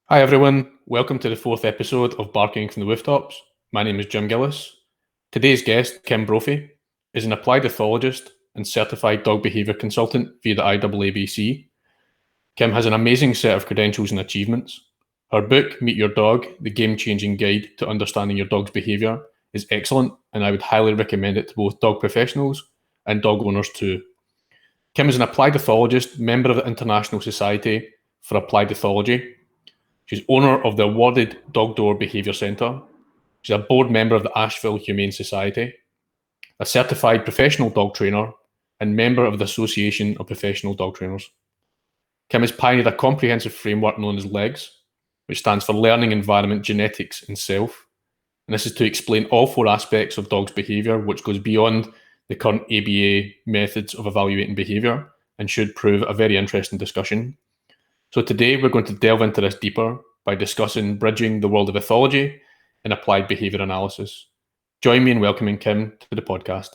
Hi everyone, welcome to the fourth episode of Barking from the Rooftops. My name is Jim Gillis. Today's guest, Kim Brophey, is an applied ethologist and certified dog behaviour consultant via the IAABC. Kim has an amazing set of credentials and achievements. Her book, Meet Your Dog, the game-changing guide to understanding your dog's behaviour, is excellent, and I would highly recommend it to both dog professionals and dog owners too. Kim is an applied ethologist, member of the International Society for Applied Ethology. She's owner of the awarded Dog Door Behaviour Centre. She's a board member of the Asheville Humane Society, a certified professional dog trainer, and member of the Association of Professional Dog Trainers. Kim has pioneered a comprehensive framework known as LEGS, which stands for Learning, Environment, Genetics, and Self. And this is to explain all four aspects of dogs' behaviour, which goes beyond the current ABA methods of evaluating behaviour and should prove a very interesting discussion. So today we're going to delve into this deeper by discussing bridging the world of ethology and applied behaviour analysis. Join me in welcoming Kim to the podcast.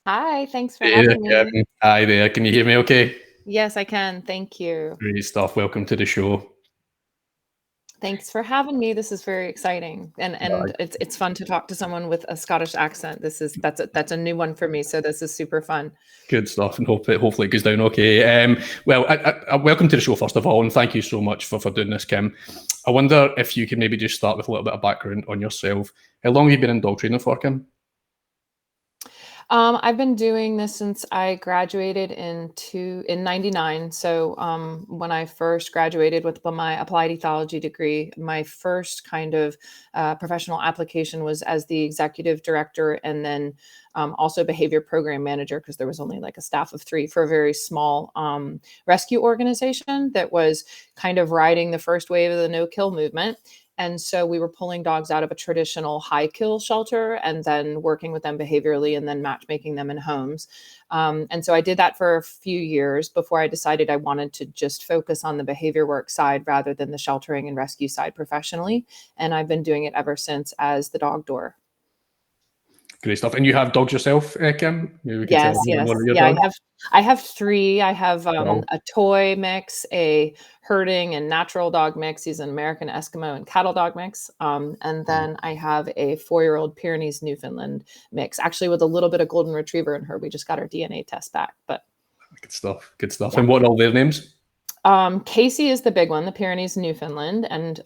Hi, thanks for having me. Hi there, can you hear me okay? Yes, I can. Thank you. Great stuff, welcome to the show. Thanks for having me. This is very exciting, and it's fun to talk to someone with a Scottish accent. That's a new one for me, so this is super fun. Good stuff, and hopefully it goes down okay. Well, welcome to the show first of all, and thank you so much for doing this, Kim. I wonder if you could maybe just start with a little bit of background on yourself. How long have you been in dog training for, Kim? I've been doing this since I graduated in '99. So when I first graduated with my applied ethology degree, my first kind of professional application was as the executive director, and then also behavior program manager, because there was only like a staff of 3 for a very small rescue organization that was kind of riding the first wave of the no-kill movement. And so we were pulling dogs out of a traditional high kill shelter and then working with them behaviorally and then matchmaking them in homes. And so I did that for a few years before I decided I wanted to just focus on the behavior work side rather than the sheltering and rescue side professionally. And I've been doing it ever since as the dog door. Great stuff. And you have dogs yourself, Kim? Yes. Yeah, I have 3. I have a toy mix, a herding and natural dog mix. He's an American Eskimo and cattle dog mix. And then I have a 4-year-old Pyrenees Newfoundland mix, actually with a little bit of golden retriever in her. We just got our DNA test back. But good stuff. Yeah. And what are all their names? Casey is the big one, the Pyrenees Newfoundland, and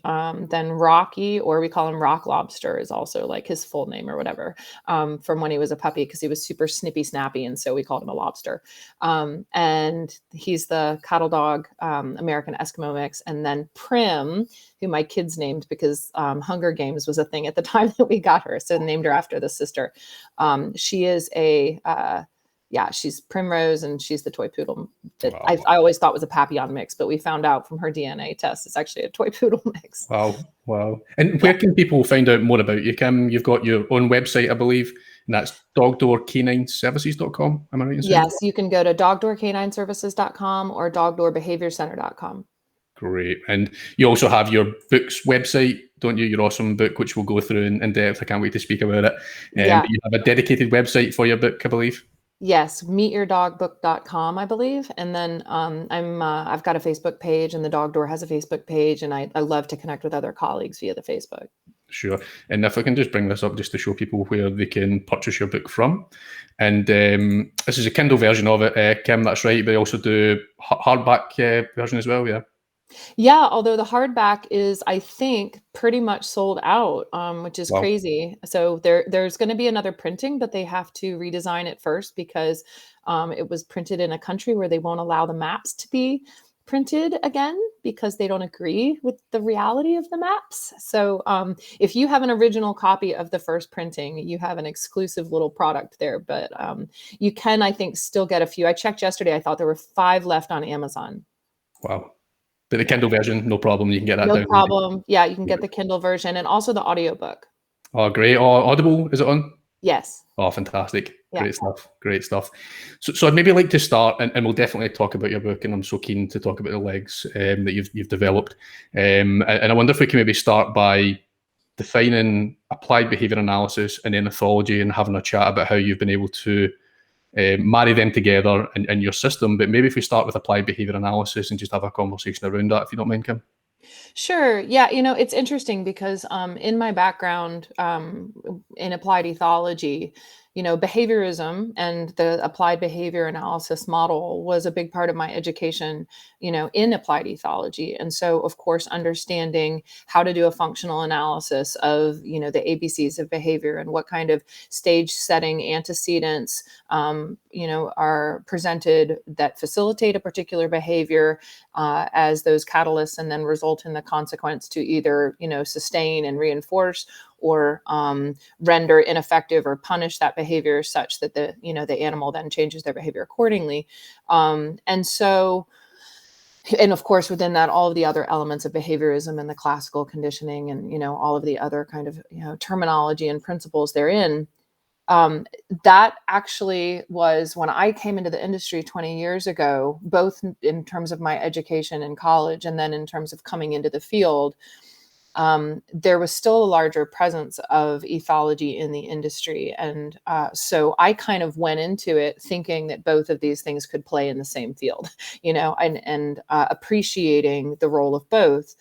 then Rocky, or we call him Rock Lobster, is also like his full name or whatever, from when he was a puppy, because he was super snippy snappy, and so we called him a lobster. And he's the cattle dog American Eskimo mix, and then Prim, who my kids named because Hunger Games was a thing at the time that we got her, so named her after the sister. She is she's Primrose, and she's the toy poodle that I always thought was a Papillon mix, but we found out from her DNA test it's actually a toy poodle mix. Wow. And where can people find out more about you, Kim? You've got your own website, I believe, and that's dogdoorcanineservices.com. Am I right in saying? Yes, you can go to dogdoorcanineservices.com or dogdoorbehaviorcenter.com. Great. And you also have your book's website, don't you? Your awesome book, which we'll go through in depth. I can't wait to speak about it. But you have a dedicated website for your book, I believe. Yes, meetyourdogbook.com, I believe. And then I've got a Facebook page, and the Dog Door has a Facebook page, and I love to connect with other colleagues via the Facebook. Sure. And if I can just bring this up just to show people where they can purchase your book from. And this is a Kindle version of it, Kim, that's right. But you also do hardback version as well, yeah? Yeah, although the hardback is, I think, pretty much sold out, which is crazy. So there's going to be another printing, but they have to redesign it first because it was printed in a country where they won't allow the maps to be printed again because they don't agree with the reality of the maps. So if you have an original copy of the first printing, you have an exclusive little product there, but you can, I think, still get a few. I checked yesterday. I thought there were 5 left on Amazon. Wow. But the Kindle version, no problem. You can get that down. No problem. Yeah, you can get the Kindle version and also the audiobook. Oh, great. Oh, Audible, is it on? Yes. Oh, fantastic. Yeah. Great stuff. So I'd maybe like to start, and we'll definitely talk about your book, and I'm so keen to talk about the legs that you've developed. And I wonder if we can maybe start by defining applied behaviour analysis and then ethology, and having a chat about how you've been able to marry them together in your system. But maybe if we start with applied behavior analysis and just have a conversation around that, if you don't mind, Kim. Sure. Yeah. It's interesting because in my background in applied ethology, behaviorism and the applied behavior analysis model was a big part of my education, in applied ethology. And so, of course, understanding how to do a functional analysis of, the ABCs of behavior and what kind of stage setting antecedents, are presented that facilitate a particular behavior as those catalysts and then result in the consequence to either, sustain and reinforce or render ineffective or punish that behavior such that the animal then changes their behavior accordingly. And of course, within that, all of the other elements of behaviorism and the classical conditioning and, all of the other kind of, terminology and principles therein. That actually was when I came into the industry 20 years ago, both in terms of my education in college and then in terms of coming into the field. There was still a larger presence of ethology in the industry. And so I kind of went into it thinking that both of these things could play in the same field, and appreciating the role of both.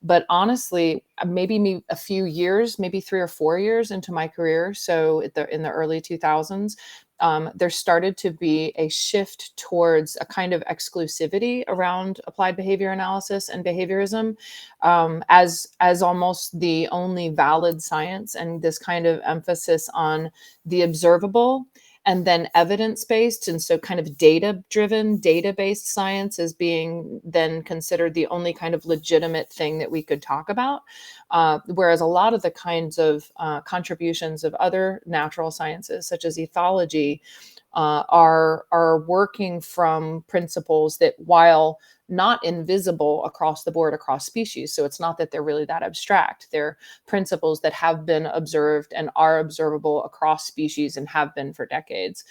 But honestly, maybe a few years, maybe 3 or 4 years into my career, so in the early 2000s, there started to be a shift towards a kind of exclusivity around applied behavior analysis and behaviorism as almost the only valid science, and this kind of emphasis on the observable and then evidence-based. And so kind of data-driven, data-based science is being then considered the only kind of legitimate thing that we could talk about. Whereas a lot of the kinds of contributions of other natural sciences, such as ethology, are working from principles that, while not invisible across the board, across species, so it's not that they're really that abstract, they're principles that have been observed and are observable across species and have been for decades.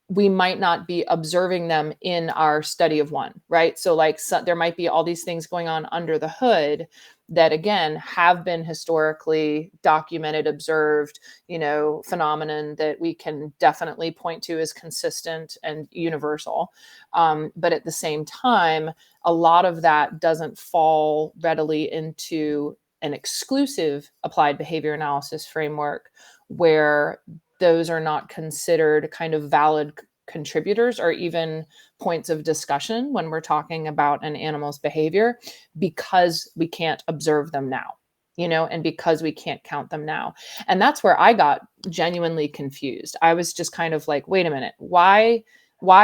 We might not be observing them in our study of one, right? So there might be all these things going on under the hood that, again, have been historically documented, observed, phenomenon that we can definitely point to as consistent and universal. But at the same time, a lot of that doesn't fall readily into an exclusive applied behavior analysis framework where those are not considered kind of valid contributors or even points of discussion when we're talking about an animal's behavior, because we can't observe them now, and because we can't count them now. And that's where I got genuinely confused. I was just kind of like, wait a minute, why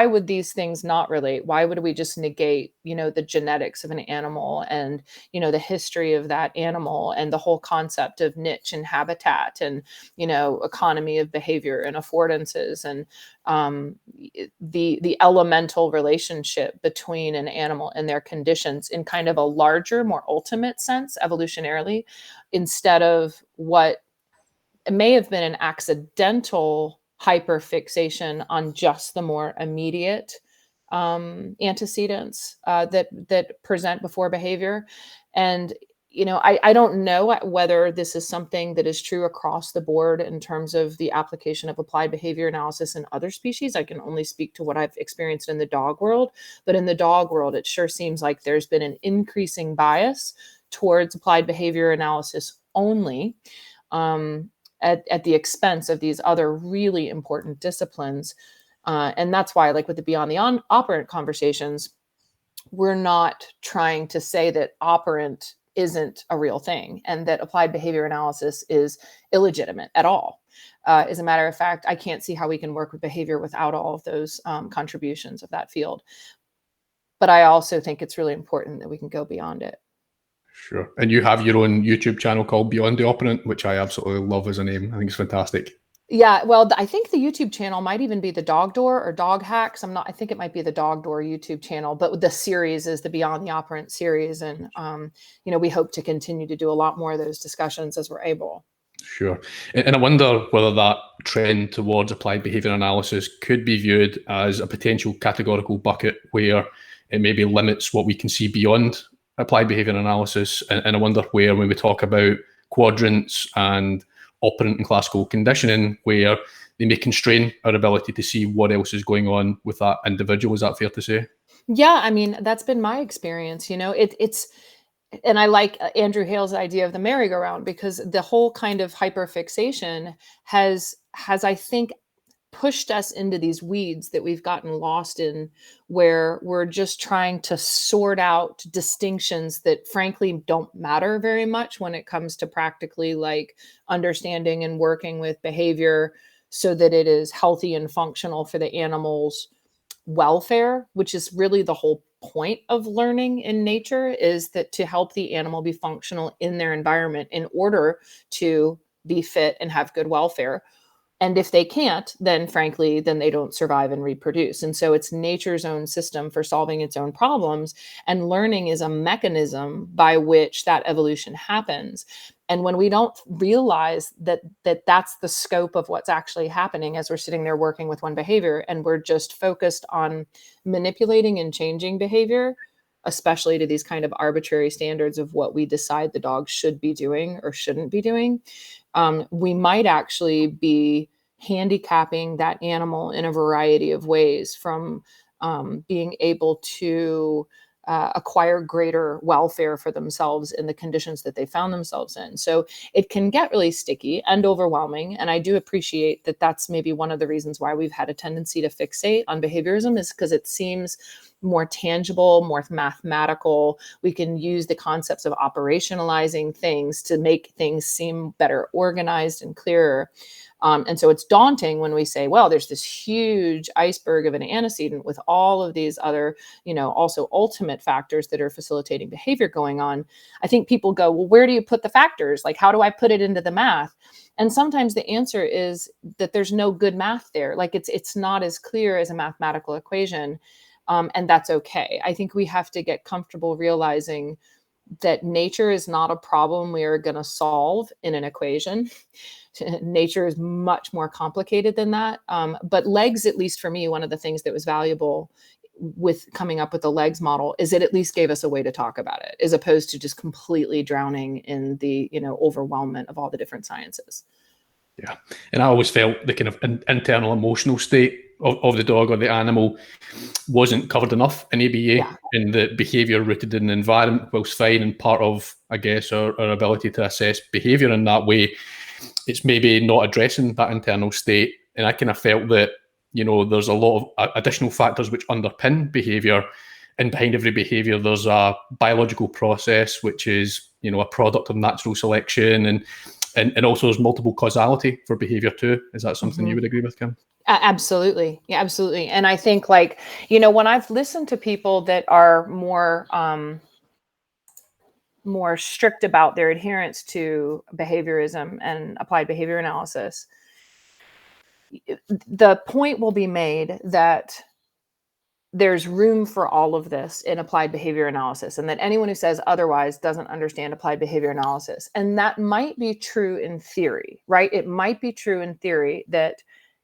would these things not relate? Why would we just negate, the genetics of an animal and, the history of that animal and the whole concept of niche and habitat and, economy of behavior and affordances and the elemental relationship between an animal and their conditions in kind of a larger, more ultimate sense, evolutionarily, instead of what may have been an accidental hyperfixation on just the more immediate antecedents that present before behavior. And I don't know whether this is something that is true across the board in terms of the application of applied behavior analysis in other species. I can only speak to what I've experienced in the dog world. But in the dog world, it sure seems like there's been an increasing bias towards applied behavior analysis only, at the expense of these other really important disciplines. And that's why, like with the beyond the operant conversations, we're not trying to say that operant isn't a real thing and that applied behavior analysis is illegitimate at all. As a matter of fact, I can't see how we can work with behavior without all of those contributions of that field. But I also think it's really important that we can go beyond it. Sure. And you have your own YouTube channel called Beyond the Operant, which I absolutely love as a name. I think it's fantastic. Yeah, well, I think the YouTube channel might even be the Dog Door or Dog Hacks. I think it might be the Dog Door YouTube channel, but the series is the Beyond the Operant series. And, we hope to continue to do a lot more of those discussions as we're able. Sure. And I wonder whether that trend towards applied behavior analysis could be viewed as a potential categorical bucket where it maybe limits what we can see beyond applied behavior analysis. And I wonder where, when we talk about quadrants and operant and classical conditioning, where they may constrain our ability to see what else is going on with that individual. Is that fair to say? Yeah, I mean, that's been my experience. It's and I like Andrew Hale's idea of the merry-go-round, because the whole kind of hyperfixation has I think pushed us into these weeds that we've gotten lost in, where we're just trying to sort out distinctions that frankly don't matter very much when it comes to practically like understanding and working with behavior so that it is healthy and functional for the animal's welfare, which is really the whole point of learning in nature, is that to help the animal be functional in their environment in order to be fit and have good welfare. And if they can't, then frankly, then they don't survive and reproduce. And so it's nature's own system for solving its own problems. And learning is a mechanism by which that evolution happens. And when we don't realize that that's the scope of what's actually happening as we're sitting there working with one behavior, and we're just focused on manipulating and changing behavior, especially to these kind of arbitrary standards of what we decide the dog should be doing or shouldn't be doing, we might actually be handicapping that animal in a variety of ways, from being able to acquire greater welfare for themselves in the conditions that they found themselves in. So it can get really sticky and overwhelming. And I do appreciate that that's maybe one of the reasons why we've had a tendency to fixate on behaviorism, is because it seems more tangible, more mathematical. We can use the concepts of operationalizing things to make things seem better organized and clearer. And so it's daunting when we say, well, there's this huge iceberg of an antecedent with all of these other, also ultimate factors that are facilitating behavior going on. I think people go, well, where do you put the factors? Like, how do I put it into the math? And sometimes the answer is that there's no good math there. Like it's not as clear as a mathematical equation. And that's okay. I think we have to get comfortable realizing that nature is not a problem we are going to solve in an equation. Nature is much more complicated than that. But legs, at least for me, one of the things that was valuable with coming up with the legs model is it at least gave us a way to talk about it, as opposed to just completely drowning in the, overwhelmment of all the different sciences. Yeah. And I always felt the kind of internal emotional state of the dog or the animal wasn't covered enough in ABA, Yeah. and the behaviour rooted in the environment, whilst fine and part of, I guess, our ability to assess behaviour in that way, it's maybe not addressing that internal state. And I kind of felt that, there's a lot of additional factors which underpin behaviour, and behind every behaviour there's a biological process which is, a product of natural selection, and also there's multiple causality for behaviour too. Is that something you would agree with, Kim? Absolutely. Yeah, absolutely. And I think when I've listened to people that are more strict about their adherence to behaviorism and applied behavior analysis, the point will be made that there's room for all of this in applied behavior analysis, and that anyone who says otherwise doesn't understand applied behavior analysis. And that might be true in theory, right? It might be true in theory that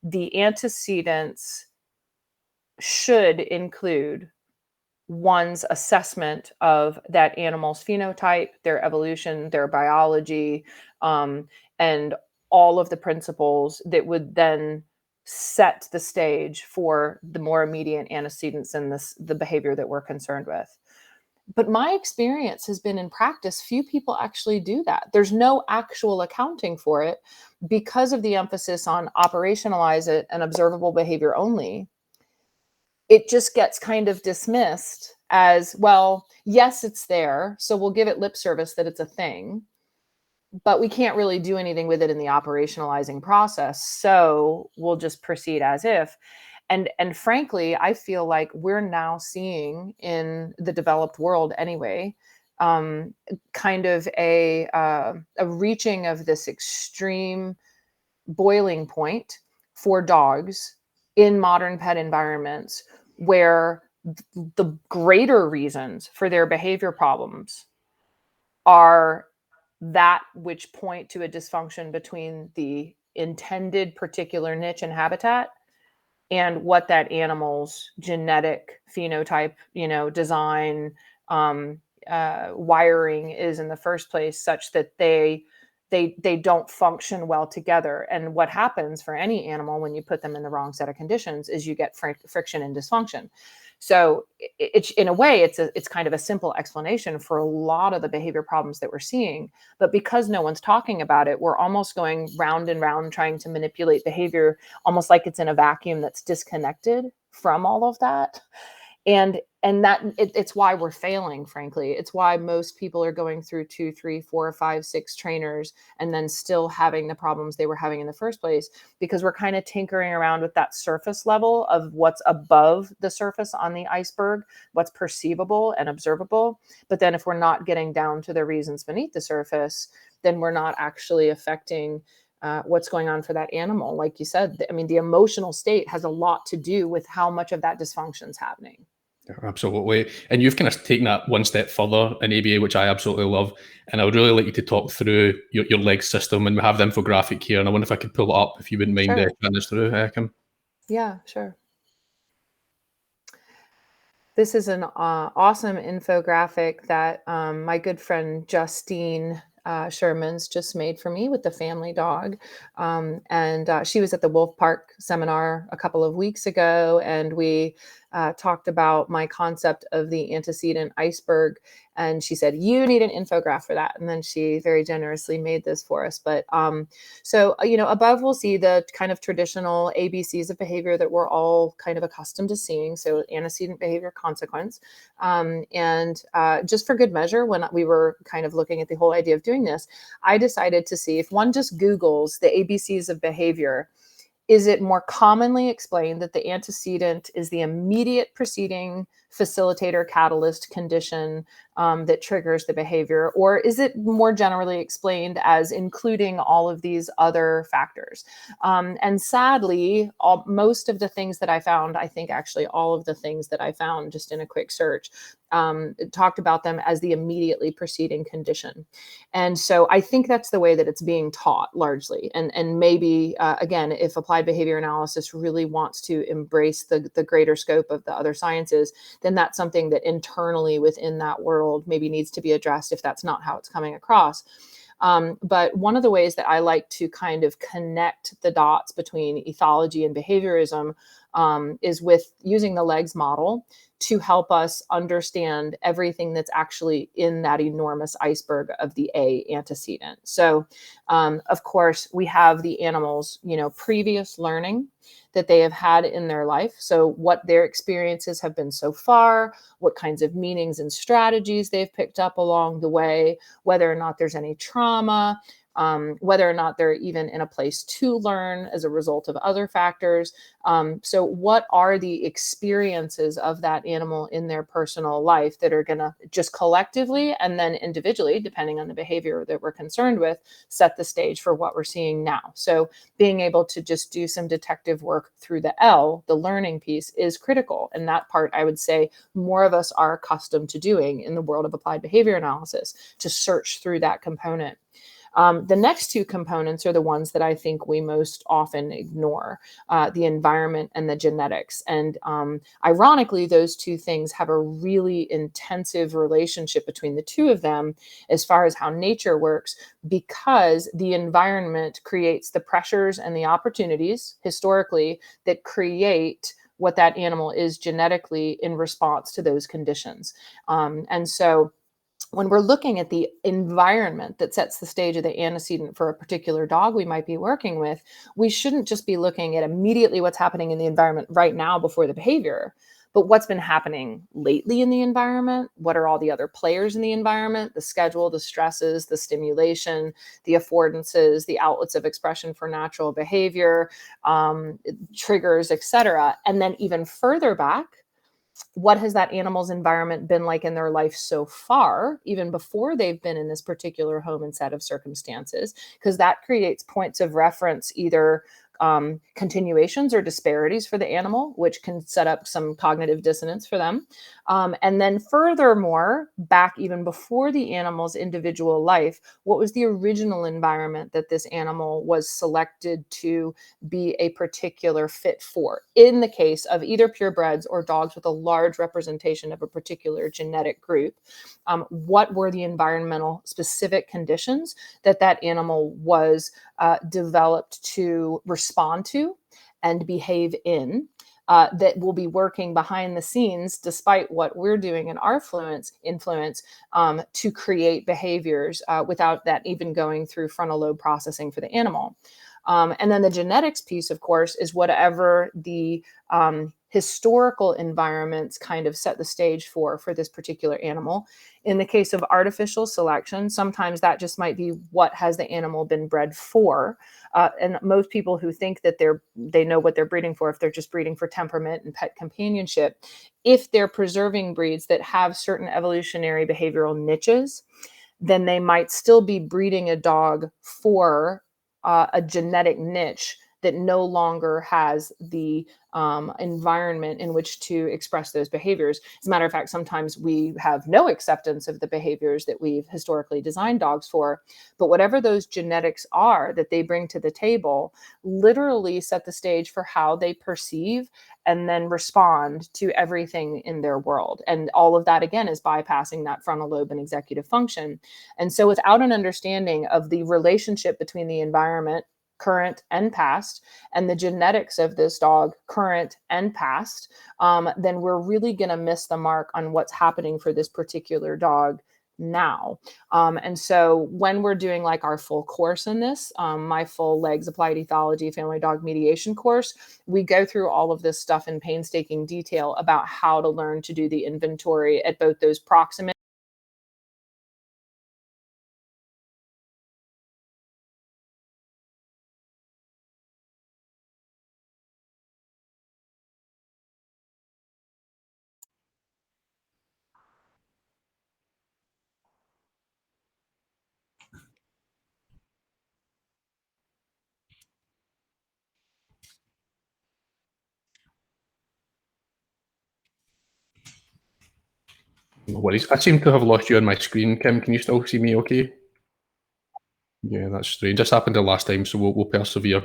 the antecedents should include one's assessment of that animal's phenotype, their evolution, their biology, and all of the principles that would then set the stage for the more immediate antecedents and the behavior that we're concerned with. But my experience has been, in practice, few people actually do that. There's no actual accounting for it because of the emphasis on operationalize it and observable behavior only. It just gets kind of dismissed as, well, yes, it's there, so we'll give it lip service that it's a thing, but we can't really do anything with it in the operationalizing process, so we'll just proceed as if. And frankly, I feel like we're now seeing in the developed world anyway, kind of a reaching of this extreme boiling point for dogs in modern pet environments, where the greater reasons for their behavior problems are that which point to a dysfunction between the intended particular niche and habitat and what that animal's genetic phenotype, design, wiring is in the first place, such that they they don't function well together. And what happens for any animal when you put them in the wrong set of conditions is you get friction and dysfunction. So it's in a way, it's kind of a simple explanation for a lot of the behavior problems that we're seeing. But because no one's talking about it, we're almost going round and round trying to manipulate behavior, almost like it's in a vacuum that's disconnected from all of that. And that it's why we're failing, frankly. It's why most people are going through 2, 3, 4, 5, 6 trainers and then still having the problems they were having in the first place, because we're kind of tinkering around with that surface level of what's above the surface on the iceberg, what's perceivable and observable. But then if we're not getting down to the reasons beneath the surface, then we're not actually affecting what's going on for that animal. Like you said, I mean, the emotional state has a lot to do with how much of that dysfunction is happening. Absolutely. And you've kind of taken that one step further in ABA, which I absolutely love. And I would really like you to talk through your leg system. And we have the infographic here. And I wonder if I could pull it up, if you wouldn't mind Sure. running this through, Kim. Yeah, sure. This is an awesome infographic that my good friend Justine Sherman's just made for me with the family dog. And she was at the Wolf Park seminar a couple of weeks ago, and we talked about my concept of the antecedent iceberg. And she said, "You need an infograph for that." And then she very generously made this for us. But so, above we'll see the kind of traditional ABCs of behavior that we're all kind of accustomed to seeing. So antecedent behavior, consequence. And just for good measure, when we were kind of looking at the whole idea of doing this, I decided to see if one just Googles the ABCs of behavior, is it more commonly explained that the antecedent is the immediate preceding facilitator catalyst condition that triggers the behavior? Or is it more generally explained as including all of these other factors? And sadly, most of the things that I found, I think actually all of the things that I found just in a quick search, talked about them as the immediately preceding condition. And so I think that's the way that it's being taught largely. And maybe, again, if applied behavior analysis really wants to embrace the greater scope of the other sciences, then that's something that internally within that world maybe needs to be addressed if that's not how it's coming across. But one of the ways that I like to kind of connect the dots between ethology and behaviorism is with using the legs model to help us understand everything that's actually in that enormous iceberg of the A antecedent. So, of course, we have the animals, previous learning that they have had in their life. So what their experiences have been so far, what kinds of meanings and strategies they've picked up along the way, whether or not there's any trauma, whether or not they're even in a place to learn as a result of other factors. So what are the experiences of that animal in their personal life that are going to just collectively and then individually, depending on the behavior that we're concerned with, set the stage for what we're seeing now. So being able to just do some detective work through the L, the learning piece, is critical. And that part, I would say, more of us are accustomed to doing in the world of applied behavior analysis, to search through that component. The next two components are the ones that I think we most often ignore, the environment and the genetics. And ironically, those two things have a really intensive relationship between the two of them as far as how nature works, because the environment creates the pressures and the opportunities historically that create what that animal is genetically in response to those conditions. And so when we're looking at the environment that sets the stage of the antecedent for a particular dog we might be working with, we shouldn't just be looking at immediately what's happening in the environment right now before the behavior, but what's been happening lately in the environment. What are all the other players in the environment, the schedule, the stresses, the stimulation, the affordances, the outlets of expression for natural behavior, triggers, etc. And then even further back, what has that animal's environment been like in their life so far, even before they've been in this particular home and set of circumstances? Because that creates points of reference, either continuations or disparities for the animal, which can set up some cognitive dissonance for them. And then furthermore, back even before the animal's individual life, what was the original environment that this animal was selected to be a particular fit for? In the case of either purebreds or dogs with a large representation of a particular genetic group, what were the environmental specific conditions that that animal was developed to respond to and behave in, that will be working behind the scenes, despite what we're doing in our influence to create behaviors without that even going through frontal lobe processing for the animal. And then the genetics piece, of course, is whatever the historical environments kind of set the stage for this particular animal. In the case of artificial selection, sometimes that just might be what has the animal been bred for. And most people who think that they know what they're breeding for, if they're just breeding for temperament and pet companionship, if they're preserving breeds that have certain evolutionary behavioral niches, then they might still be breeding a dog for a genetic niche that no longer has the environment in which to express those behaviors. As a matter of fact, sometimes we have no acceptance of the behaviors that we've historically designed dogs for, but whatever those genetics are that they bring to the table literally set the stage for how they perceive and then respond to everything in their world. And all of that, again, is bypassing that frontal lobe and executive function. And so without an understanding of the relationship between the environment, current and past, and the genetics of this dog, current and past, then we're really going to miss the mark on what's happening for this particular dog now. And so when we're doing like our full course in this, my full legs applied ethology family dog mediation course, we go through all of this stuff in painstaking detail about how to learn to do the inventory at both those proximate No worries. I seem to have lost you on my screen, Kim. Can you still see me okay? Yeah, that's strange. This happened the last time, so we'll persevere.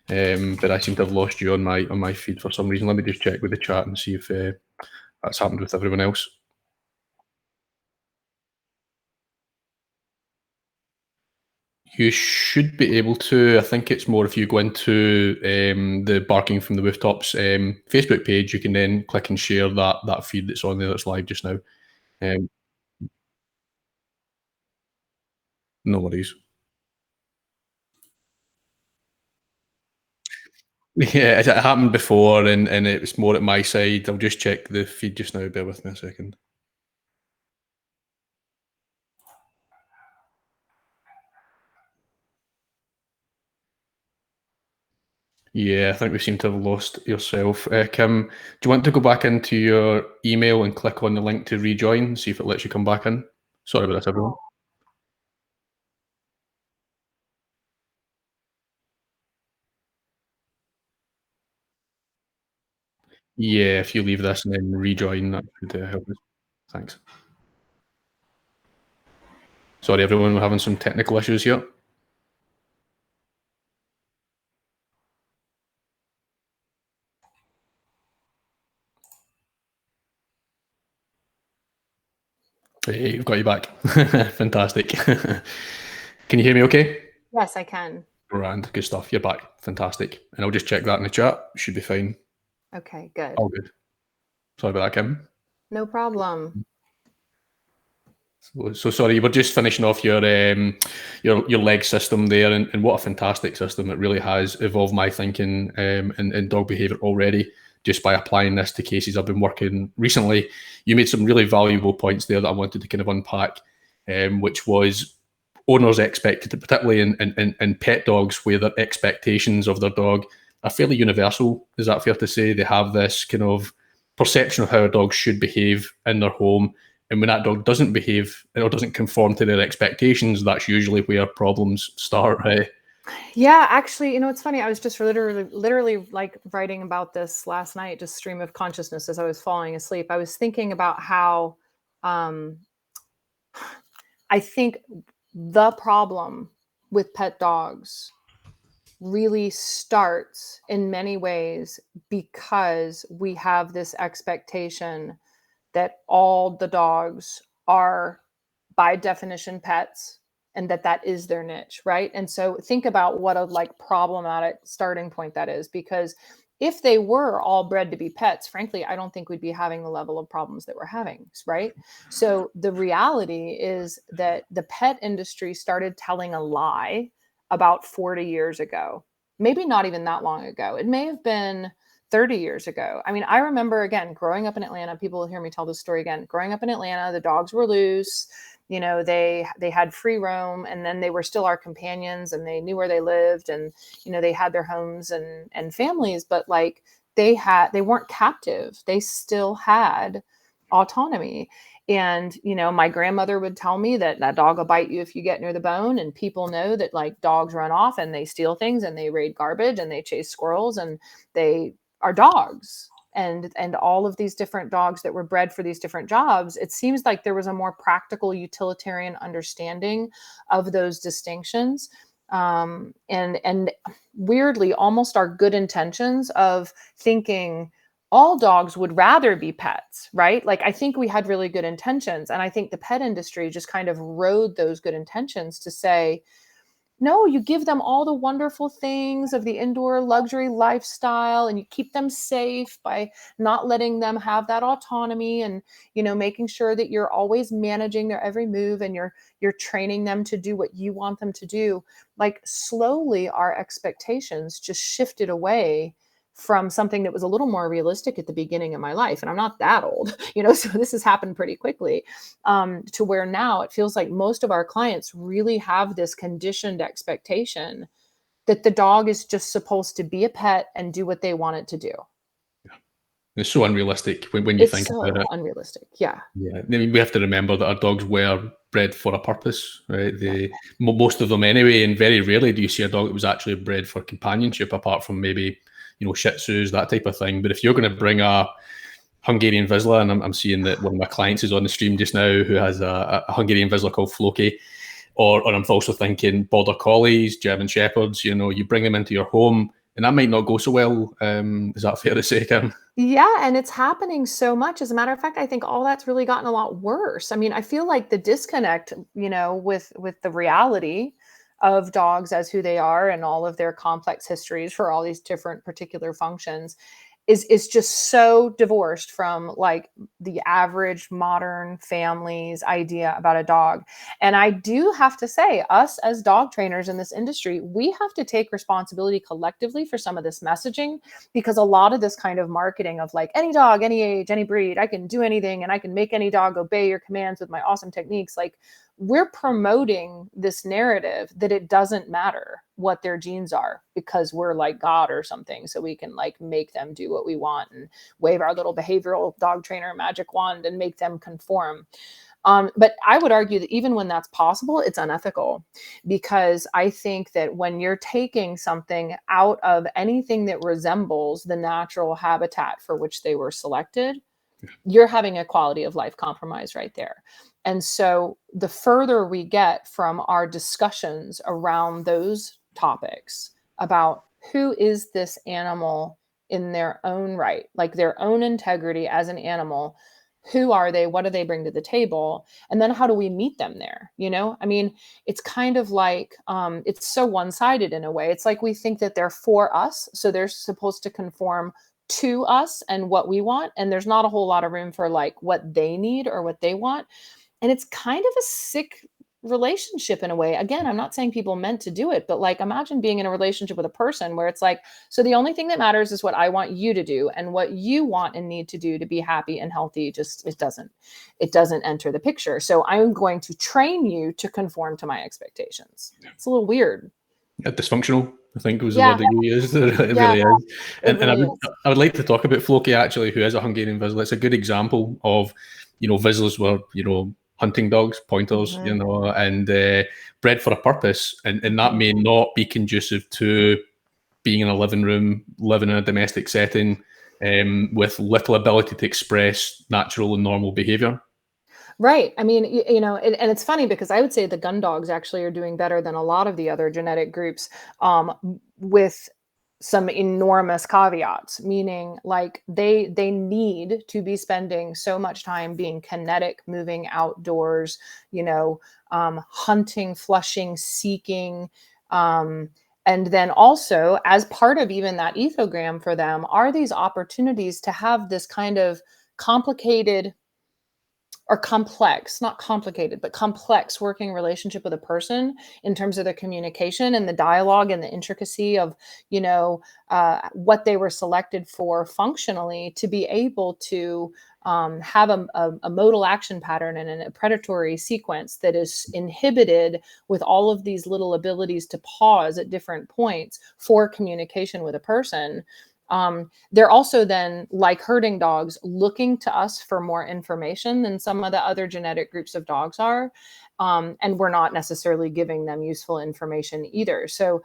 But I seem to have lost you on my feed for some reason. Let me just check with the chat and see if that's happened with everyone else. You should be able to. I think it's more if you go into the Barking from the Rooftops Facebook page, you can then click and share that feed that's on there that's live just now. No worries. Yeah, it happened before, and it was more at my side. I'll just check the feed just now. Bear with me a second. Yeah, I think we seem to have lost yourself. Kim, do you want to go back into your email and click on the link to rejoin, see if it lets you come back in? Sorry about this, everyone. Yeah, if you leave this and then rejoin, that should help us. Thanks. Sorry, everyone, we're having some technical issues here. Hey, we've got you back. Fantastic. Can you hear me okay? Yes, I can. Grand, good stuff. You're back. Fantastic. And I'll just check that in the chat. Should be fine. Okay, good. All good. Sorry about that, Kim. No problem. So sorry, you were just finishing off your leg system there, and what a fantastic system. It really has evolved my thinking in dog behaviour already, just by applying this to cases I've been working recently. You made some really valuable points there that I wanted to kind of unpack, which was owners expected, particularly in pet dogs, where their expectations of their dog are fairly universal. Is that fair to say? They have this kind of perception of how a dog should behave in their home. And when that dog doesn't behave or doesn't conform to their expectations, that's usually where problems start, right? Yeah, actually, it's funny. I was just literally like writing about this last night, just stream of consciousness as I was falling asleep. I was thinking about how um, I think the problem with pet dogs really starts in many ways because we have this expectation that all the dogs are by definition pets and that is their niche, right? And so think about what a like problematic starting point that is, because if they were all bred to be pets, frankly, I don't think we'd be having the level of problems that we're having, right? So the reality is that the pet industry started telling a lie about 40 years ago. Maybe not even that long ago. It may have been 30 years ago. I mean, I remember, again, growing up in Atlanta, people will hear me tell this story again. Growing up in Atlanta, the dogs were loose. They had free roam, and then they were still our companions, and they knew where they lived, and they had their homes and families, but like they weren't captive. They still had autonomy. And my grandmother would tell me that that dog will bite you if you get near the bone, and people know that like dogs run off and they steal things and they raid garbage and they chase squirrels, and they are dogs. And all of these different dogs that were bred for these different jobs, it seems like there was a more practical utilitarian understanding of those distinctions. And weirdly, almost our good intentions of thinking all dogs would rather be pets, right? Like, I think we had really good intentions, and I think the pet industry just kind of rode those good intentions to say, no, you give them all the wonderful things of the indoor luxury lifestyle, and you keep them safe by not letting them have that autonomy, and making sure that you're always managing their every move, and you're training them to do what you want them to do. Like, slowly our expectations just shifted away from something that was a little more realistic at the beginning of my life, and I'm not that old, so this has happened pretty quickly, to where now it feels like most of our clients really have this conditioned expectation that the dog is just supposed to be a pet and do what they want it to do. It's so unrealistic when you It's think about so it. unrealistic. Yeah. Yeah, I mean, we have to remember that our dogs were bred for a purpose, right? Yeah. Most of them anyway, and very rarely do you see a dog that was actually bred for companionship, apart from maybe Shih Tzus, that type of thing. But if you're going to bring a Hungarian Vizsla, and I'm seeing that one of my clients is on the stream just now who has a Hungarian Vizsla called Floki, or I'm also thinking Border Collies, German Shepherds. You bring them into your home, and that might not go so well. Is that fair to say, Kim? Yeah, and it's happening so much. As a matter of fact, I think all that's really gotten a lot worse. I mean, I feel like the disconnect, with the reality of dogs as who they are and all of their complex histories for all these different particular functions is just so divorced from like the average modern family's idea about a dog. And I do have to say, us as dog trainers in this industry, we have to take responsibility collectively for some of this messaging, because a lot of this kind of marketing of like any dog, any age, any breed, I can do anything and I can make any dog obey your commands with my awesome techniques, like, we're promoting this narrative that it doesn't matter what their genes are because we're like God or something. So we can like make them do what we want and wave our little behavioral dog trainer magic wand and make them conform. But I would argue that even when that's possible, it's unethical, because I think that when you're taking something out of anything that resembles the natural habitat for which they were selected, you're having a quality of life compromise right there. And so the further we get from our discussions around those topics about who is this animal in their own right, like their own integrity as an animal, who are they, what do they bring to the table, and then how do we meet them there? I mean, it's kind of like it's so one-sided in a way. It's like we think that they're for us, so they're supposed to conform to us and what we want, and there's not a whole lot of room for like what they need or what they want. And it's kind of a sick relationship in a way. Again, I'm not saying people meant to do it, but like, imagine being in a relationship with a person where it's like, so the only thing that matters is what I want you to do, and what you want and need to do to be happy and healthy, just it doesn't enter the picture. So I'm going to train you to conform to my expectations. It's a little weird. Dysfunctional, I think, was the Yeah, word that you used. It yeah, really is. it And really is. I would like to talk about Floki, actually, who is a Hungarian Vizsla. It's a good example of, Vizslas were, hunting dogs, pointers, you know, and bred for a purpose, and that may not be conducive to being in a living room, living in a domestic setting, with little ability to express natural and normal behavior. Right. I mean, you know, and it's funny because I would say the gun dogs actually are doing better than a lot of the other genetic groups, with some enormous caveats, meaning like they need to be spending so much time being kinetic, moving outdoors, you know, hunting, flushing, seeking, and then also as part of even that ethogram for them are these opportunities to have this kind of complicated or complex, not complicated, but complex working relationship with a person in terms of the communication and the dialogue and the intricacy of, you know, what they were selected for functionally to be able to have a modal action pattern and a predatory sequence that is inhibited with all of these little abilities to pause at different points for communication with a person. They're also then, like herding dogs, looking to us for more information than some of the other genetic groups of dogs are. And we're not necessarily giving them useful information either. So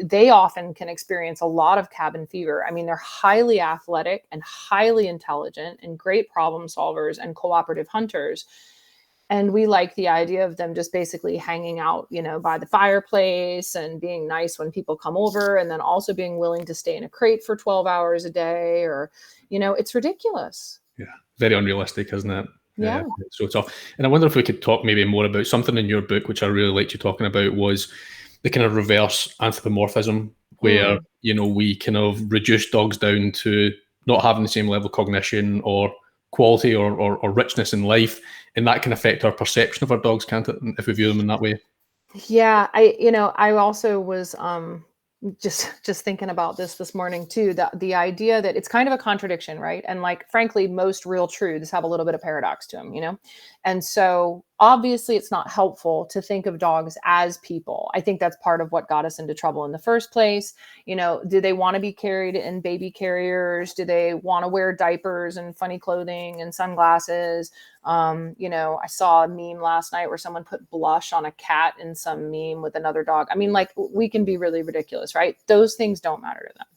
they often can experience a lot of cabin fever. I mean, they're highly athletic and highly intelligent and great problem solvers and cooperative hunters. And we like the idea of them just basically hanging out, you know, by the fireplace and being nice when people come over, and then also being willing to stay in a crate for 12 hours a day, or, you know, it's ridiculous. Yeah, very unrealistic, isn't it? Yeah. It's so tough. And I wonder if we could talk maybe more about something in your book, which I really liked you talking about, was the kind of reverse anthropomorphism, where, you know, we kind of reduce dogs down to not having the same level of cognition or quality or richness in life, and that can affect our perception of our dogs, can't it, if we view them in that way? Yeah, I also was just thinking about this morning too, the idea that it's kind of a contradiction, right? And like frankly, most real truths have a little bit of paradox to them, you know? And so obviously it's not helpful to think of dogs as people. I think that's part of what got us into trouble in the first place. You know, do they want to be carried in baby carriers? Do they want to wear diapers and funny clothing and sunglasses? You know, I saw a meme last night where someone put blush on a cat in some meme with another dog. I mean, like, we can be really ridiculous, right? Those things don't matter to them.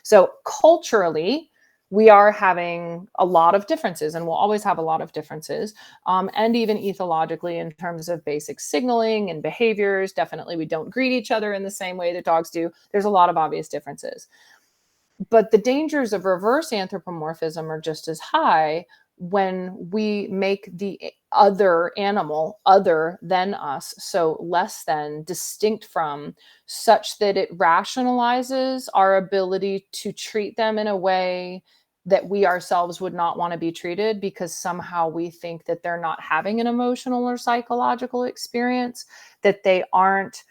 So culturally, we are having a lot of differences, and we'll always have a lot of differences. And even ethologically, in terms of basic signaling and behaviors, definitely we don't greet each other in the same way that dogs do. There's a lot of obvious differences. But the dangers of reverse anthropomorphism are just as high when we make the other animal other than us, so less than, distinct from, such that it rationalizes our ability to treat them in a way that we ourselves would not want to be treated, because somehow we think that they're not having an emotional or psychological experience, that they aren't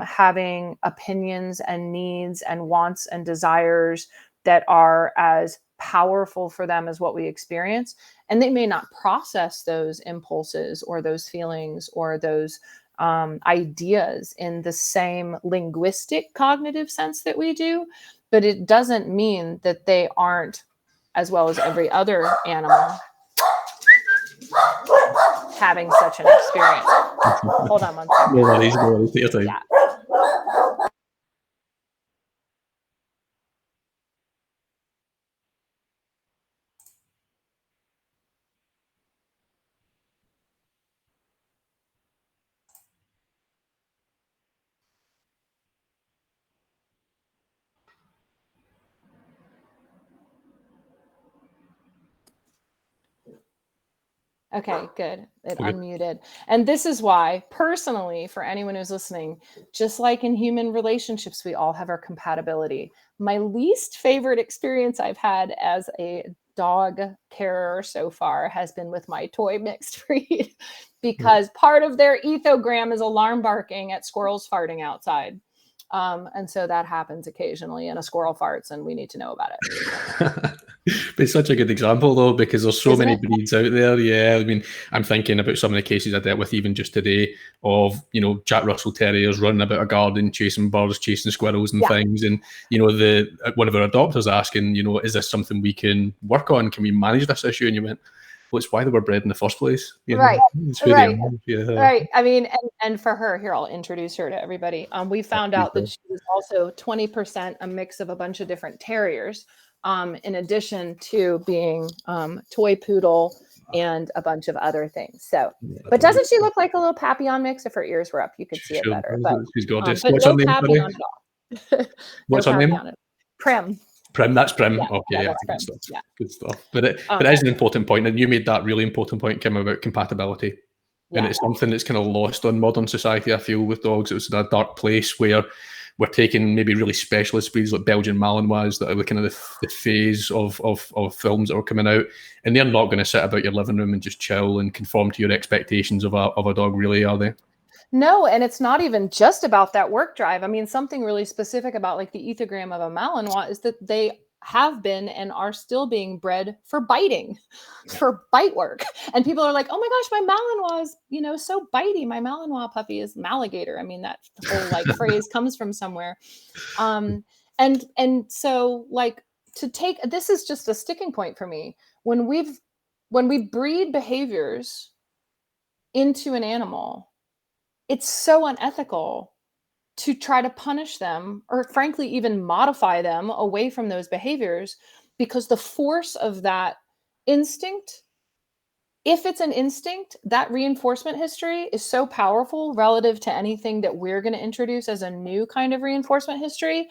having opinions and needs and wants and desires that are as powerful for them as what we experience. And they may not process those impulses or those feelings or those ideas in the same linguistic cognitive sense that we do, but it doesn't mean that they aren't, as well as every other animal, having such an experience. Hold on one second. No worries, no worries. Take your time. Yeah. Okay, good. It Okay. unmuted. And this is why, personally, for anyone who's listening, just like in human relationships, we all have our compatibility. My least favorite experience I've had as a dog carer so far has been with my toy mixed breed, because part of their ethogram is alarm barking at squirrels farting outside. And so that happens occasionally, and a squirrel farts, and we need to know about it. But it's such a good example, though, because there's so Isn't many it? breeds out there. Yeah, I mean, I'm thinking about some of the cases I dealt with even just today of, you know, Jack Russell Terriers running about a garden, chasing birds, chasing squirrels and Yeah. things. And, you know, one of our adopters asking, you know, is this something we can work on? Can we manage this issue? And you went, well, it's why they were bred in the first place. Right, It's who they right, are. Yeah. right. I mean, and for her, here, I'll introduce her to everybody. We found Please out that do. she was also 20% a mix of a bunch of different terriers, in addition to being toy poodle and a bunch of other things. So, but doesn't she look like a little Papillon mix? If her ears were up, you could see it Sure, better. But she's gorgeous. but What's her no name, sorry? Papillon at all. No What's her name? Papillon at all. Prim. Prim, that's Prim. Yeah, Okay, yeah, yeah, that's good Prim. stuff. Yeah. Good stuff. But it is an important point, and you made that really important point, Kim, about compatibility. And Yeah. it's something that's kind of lost on modern society, I feel, with dogs. It was in a dark place where we're taking maybe really specialist breeds like Belgian Malinois that are the kind of the phase of films that are coming out, and they're not going to sit about your living room and just chill and conform to your expectations of a dog, really, are they? No, and it's not even just about that work drive. I mean, something really specific about like the ethogram of a Malinois is that they have been and are still being bred for biting, for bite work. And people are like, "Oh my gosh, my Malinois is, so bitey. My Malinois puppy is Maligator." I mean, that whole like phrase comes from somewhere. And so like to take this is just a sticking point for me when we breed behaviors into an animal. It's so unethical to try to punish them or frankly even modify them away from those behaviors because the force of that instinct, if it's an instinct, that reinforcement history is so powerful relative to anything that we're going to introduce as a new kind of reinforcement history.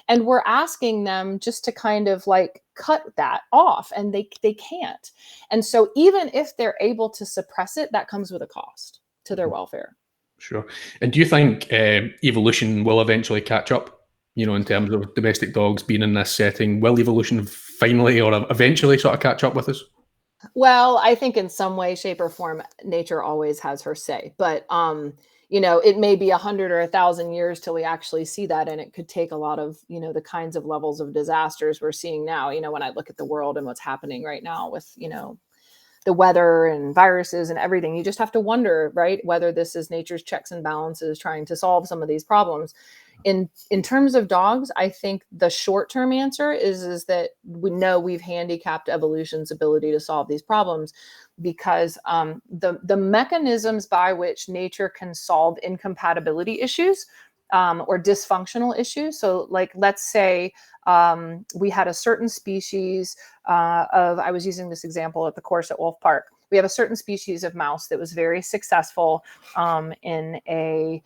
And we're asking them just to kind of like cut that off, and they can't. And so even if they're able to suppress it, that comes with a cost to their welfare. Sure. And do you think evolution will eventually catch up? In terms of domestic dogs being in this setting, will evolution finally or eventually sort of catch up with us? Well, I think in some way, shape, or form, nature always has her say. But it may be 100 or 1,000 years till we actually see that, and it could take a lot of the kinds of levels of disasters we're seeing now. When I look at the world and what's happening right now with the weather and viruses and everything, you just have to wonder, right, whether this is nature's checks and balances trying to solve some of these problems. In terms of dogs, I think the short-term answer is that we know we've handicapped evolution's ability to solve these problems because the mechanisms by which nature can solve incompatibility issues or dysfunctional issues. So, like, let's say we had a certain species I was using this example at the course at Wolf Park. We have a certain species of mouse that was very successful in a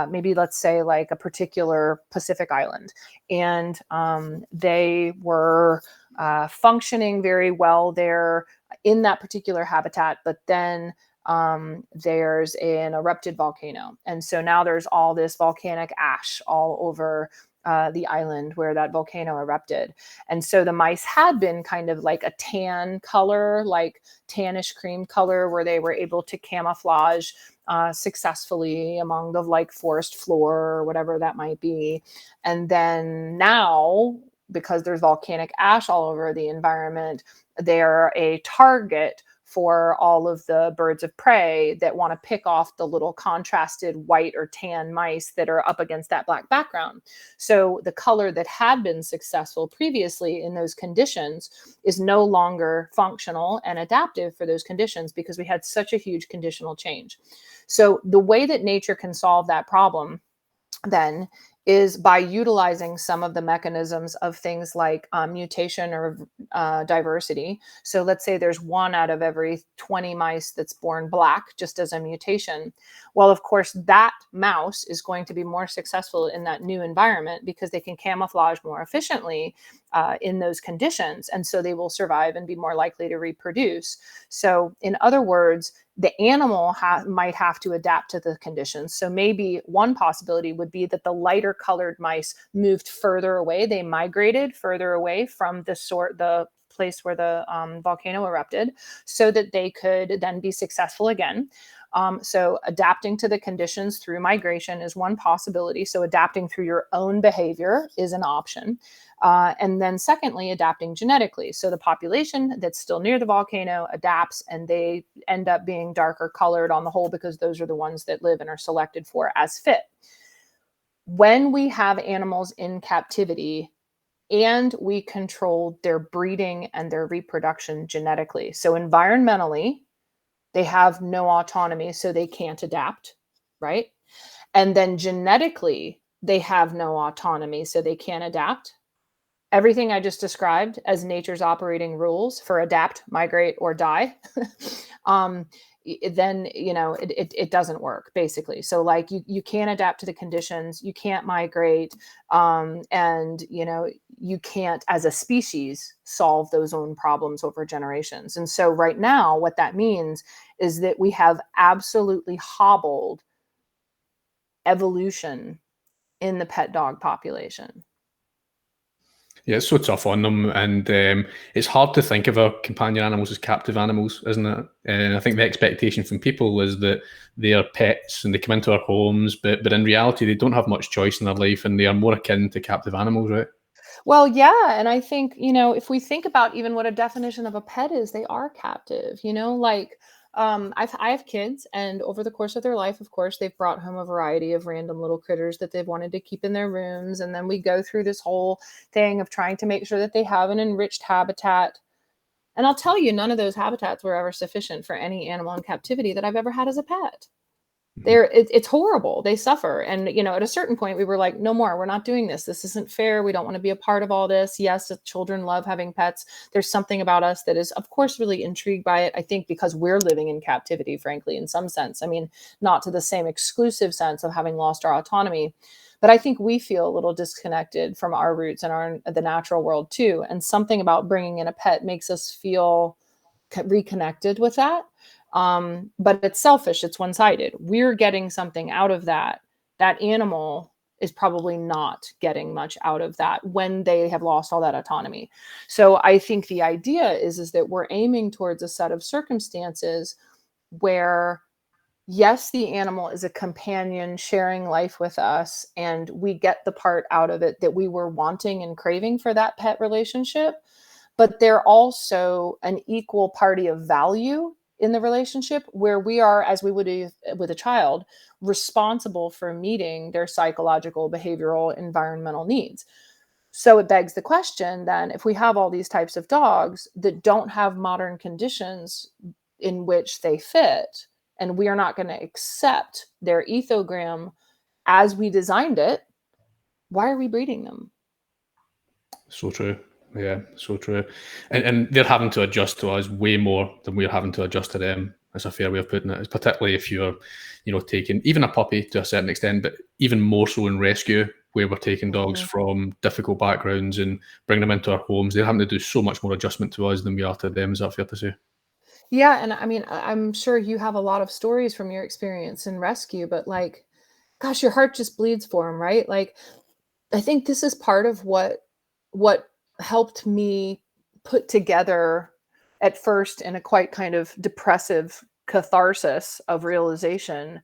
maybe let's say like a particular Pacific island, and they were functioning very well there in that particular habitat. But then there's an erupted volcano, and so now there's all this volcanic ash all over the island where that volcano erupted. And so the mice had been kind of like a tan color, like tannish cream color, where they were able to camouflage successfully among the like forest floor or whatever that might be. And then now, because there's volcanic ash all over the environment, they're a target for all of the birds of prey that want to pick off the little contrasted white or tan mice that are up against that black background. So the color that had been successful previously in those conditions is no longer functional and adaptive for those conditions because we had such a huge conditional change. So the way that nature can solve that problem then is by utilizing some of the mechanisms of things like mutation or diversity. So let's say there's 1 out of every 20 mice that's born black, just as a mutation. Well, of course, that mouse is going to be more successful in that new environment because they can camouflage more efficiently in those conditions. And so they will survive and be more likely to reproduce. So in other words, the animal might have to adapt to the conditions. So maybe one possibility would be that the lighter colored mice moved further away. They migrated further away from the place where the volcano erupted so that they could then be successful again. So adapting to the conditions through migration is one possibility. So adapting through your own behavior is an option. And then secondly, adapting genetically. So the population that's still near the volcano adapts and they end up being darker colored on the whole because those are the ones that live and are selected for as fit. When we have animals in captivity, and we controlled their breeding and their reproduction genetically. So environmentally, they have no autonomy, so they can't adapt, right? And then genetically, they have no autonomy, so they can't adapt. Everything I just described as nature's operating rules for adapt, migrate, or die, um, then it doesn't work basically. So like you can't adapt to the conditions, you can't migrate, and you can't as a species solve those own problems over generations. And so right now, what that means is that we have absolutely hobbled evolution in the pet dog population. Yeah, it's so tough on them, and it's hard to think of our companion animals as captive animals, isn't it? And I think the expectation from people is that they are pets and they come into our homes, but in reality, they don't have much choice in their life, and they are more akin to captive animals, right? Well, yeah, and I think, if we think about even what a definition of a pet is, they are captive, like I have kids, and over the course of their life, of course, they've brought home a variety of random little critters that they've wanted to keep in their rooms, and then we go through this whole thing of trying to make sure that they have an enriched habitat. And I'll tell you, none of those habitats were ever sufficient for any animal in captivity that I've ever had as a pet. Mhm. It's horrible. They suffer. And, at a certain point we were like, no more, we're not doing this. This isn't fair. We don't want to be a part of all this. Yes, the children love having pets. There's something about us that is, of course, really intrigued by it. I think because we're living in captivity, frankly, in some sense. I mean, not to the same exclusive sense of having lost our autonomy, but I think we feel a little disconnected from our roots and the natural world too. And something about bringing in a pet makes us feel reconnected with that. But it's selfish. It's one-sided. We're getting something out of that. That animal is probably not getting much out of that when they have lost all that autonomy. So I think the idea is that we're aiming towards a set of circumstances where, yes, the animal is a companion sharing life with us, and we get the part out of it that we were wanting and craving for that pet relationship, but they're also an equal party of value in the relationship, where we are, as we would with a child, responsible for meeting their psychological, behavioral, environmental needs. So it begs the question then, if we have all these types of dogs that don't have modern conditions in which they fit, and we are not going to accept their ethogram as we designed it, why are we breeding them? So true. Yeah, so true. And they're having to adjust to us way more than we're having to adjust to them. That's a fair way of putting it. It's particularly if you're, taking even a puppy to a certain extent, but even more so in rescue, where we're taking dogs Mhm. from difficult backgrounds and bringing them into our homes. They're having to do so much more adjustment to us than we are to them. Is that fair to say? Yeah, and I mean, I'm sure you have a lot of stories from your experience in rescue, but like, gosh, your heart just bleeds for them, right? Like, I think this is part of what helped me put together at first in a quite kind of depressive catharsis of realization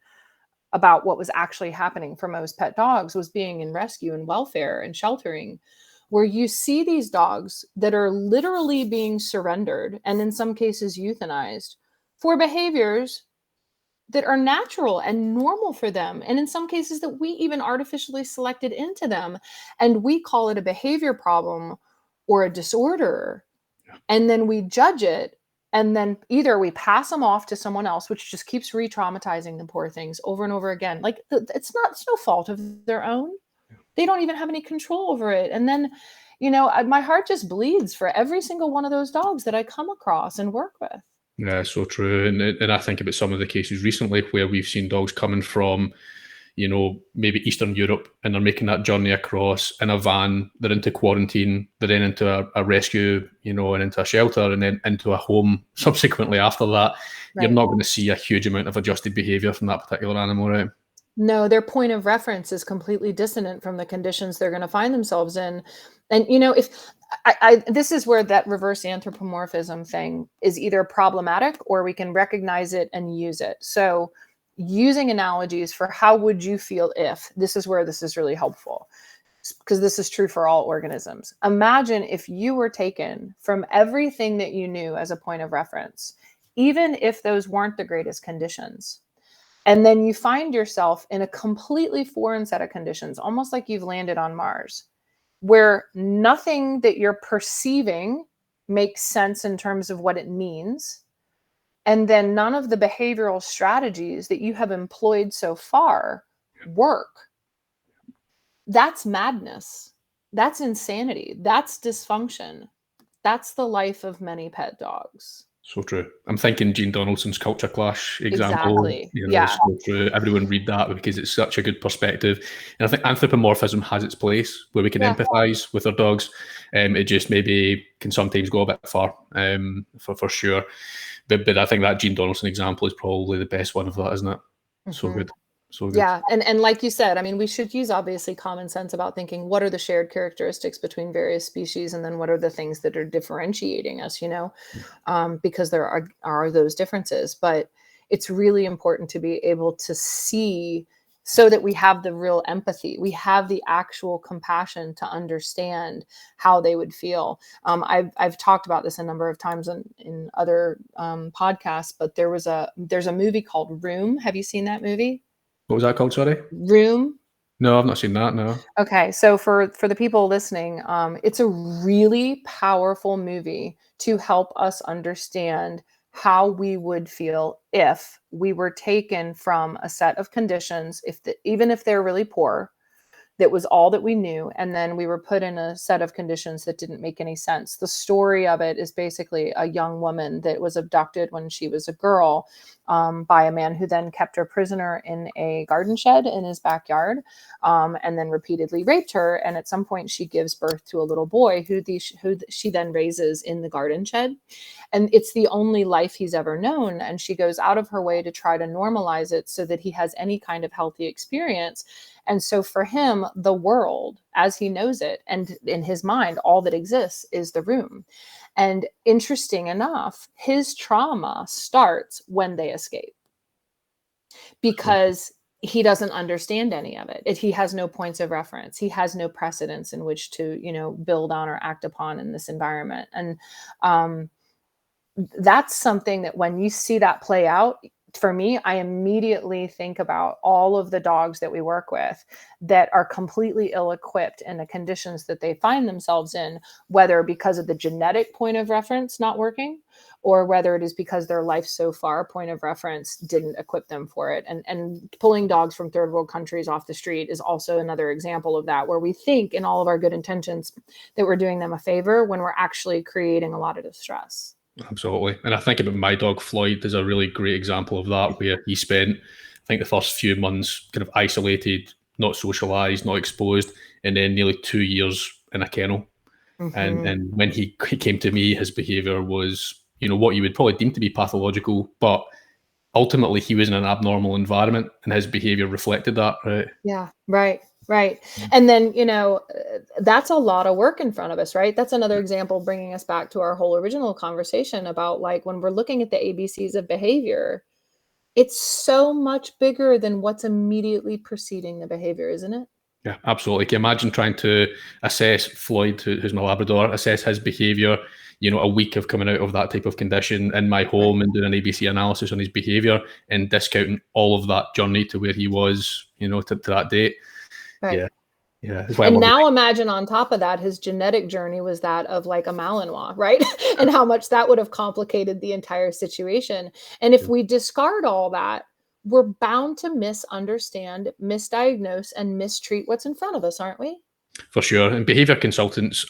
about what was actually happening for most pet dogs was being in rescue and welfare and sheltering, where you see these dogs that are literally being surrendered and in some cases euthanized for behaviors that are natural and normal for them, and in some cases that we even artificially selected into them, and we call it a behavior problem or a disorder, and then we judge it, and then either we pass them off to someone else, which just keeps re-traumatizing the poor things over and over again. Like, it's no fault of their own. They don't even have any control over it. And then, my heart just bleeds for every single one of those dogs that I come across and work with. Yeah, so true. And I think about some of the cases recently where we've seen dogs coming from, maybe Eastern Europe, and they're making that journey across in a van. They're into quarantine, they're then into a rescue, and into a shelter, and then into a home subsequently after that. You're Right. not going to see a huge amount of adjusted behavior from that particular animal, right? No, their point of reference is completely dissonant from the conditions they're going to find themselves in. And if this is where that reverse anthropomorphism thing is either problematic or we can recognize it and use it. So using analogies for how would you feel if, this is where this is really helpful, because this is true for all organisms. Imagine if you were taken from everything that you knew as a point of reference, even if those weren't the greatest conditions, and then you find yourself in a completely foreign set of conditions, almost like you've landed on Mars. where nothing that you're perceiving makes sense in terms of what it means. And then none of the behavioral strategies that you have employed so far work. That's madness. That's insanity. That's dysfunction. That's the life of many pet dogs. So true. I'm thinking Gene Donaldson's Culture Clash example. Exactly. You know, Yeah. it's so true. Everyone read that because it's such a good perspective. And I think anthropomorphism has its place where we can empathize with our dogs. It just maybe can sometimes go a bit far, for sure. But I think that Gene Donaldson example is probably the best one of that, isn't it? So good. So good. Yeah. And like you said, I mean, we should use obviously common sense about thinking what are the shared characteristics between various species, and then what are the things that are differentiating us, because there are those differences. But it's really important to be able to see so that we have the real empathy. We have the actual compassion to understand how they would feel. I've talked about this a number of times in other podcasts, but there's a movie called Room. Have you seen that movie? What was that called, sorry? Room. No, I've not seen that, no. Okay, so for the people listening, it's a really powerful movie to help us understand how we would feel if we were taken from a set of conditions, even if they're really poor, that was all that we knew, and then we were put in a set of conditions that didn't make any sense. The story of it is basically a young woman that was abducted when she was a girl by a man who then kept her prisoner in a garden shed in his backyard, and then repeatedly raped her. And at some point, she gives birth to a little boy who she then raises in the garden shed. And it's the only life he's ever known. And she goes out of her way to try to normalize it so that he has any kind of healthy experience. And so for him, the world, as he knows it, and in his mind, all that exists is the room. And interesting enough, his trauma starts when they escape, because he doesn't understand any of it. He has no points of reference. He has no precedents in which to, build on or act upon in this environment. And that's something that when you see that play out, for me, I immediately think about all of the dogs that we work with that are completely ill-equipped in the conditions that they find themselves in, whether because of the genetic point of reference not working, or whether it is because their life so far point of reference didn't equip them for it. And pulling dogs from third world countries off the street is also another example of that, where we think in all of our good intentions that we're doing them a favor when we're actually creating a lot of distress. Absolutely. And I think about my dog Floyd is a really great example of that, where he spent, I think, the first few months kind of isolated, not socialized, not exposed, and then nearly 2 years in a kennel. And when he came to me, his behavior was, what you would probably deem to be pathological, but ultimately he was in an abnormal environment and his behavior reflected that, right? Yeah, right. Right. And then, that's a lot of work in front of us, right? That's another example bringing us back to our whole original conversation about like when we're looking at the ABCs of behavior, it's so much bigger than what's immediately preceding the behavior, isn't it? Yeah, absolutely. Can you imagine trying to assess Floyd, who's my Labrador, assess his behavior, a week of coming out of that type of condition in my home and doing an ABC analysis on his behavior and discounting all of that journey to where he was, to that date. Right. Yeah. Yeah. And now imagine on top of that, his genetic journey was that of like a Malinois, right? And how much that would have complicated the entire situation. And if we discard all that, we're bound to misunderstand, misdiagnose, and mistreat what's in front of us, aren't we? For sure. And behavior consultants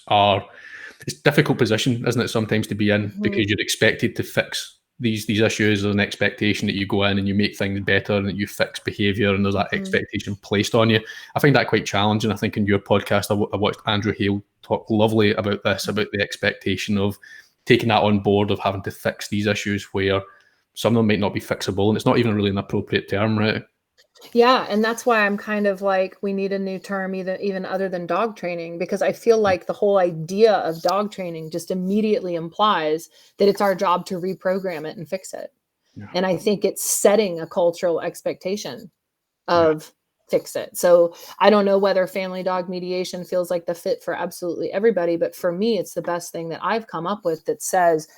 it's a difficult position, isn't it, sometimes to be in, because you're expected to fix these issues. There's an expectation that you go in and you make things better and that you fix behavior, and there's that expectation placed on you. I find that quite challenging. I think in your podcast, I watched Andrew Hale talk lovely about this, about the expectation of taking that on board, of having to fix these issues where some of them might not be fixable, and it's not even really an appropriate term, right? Yeah, and that's why I'm kind of like, we need a new term even other than dog training, because I feel like the whole idea of dog training just immediately implies that it's our job to reprogram it and fix it. Yeah. And I think it's setting a cultural expectation of fix it. So I don't know whether family dog mediation feels like the fit for absolutely everybody, but for me, it's the best thing that I've come up with that says,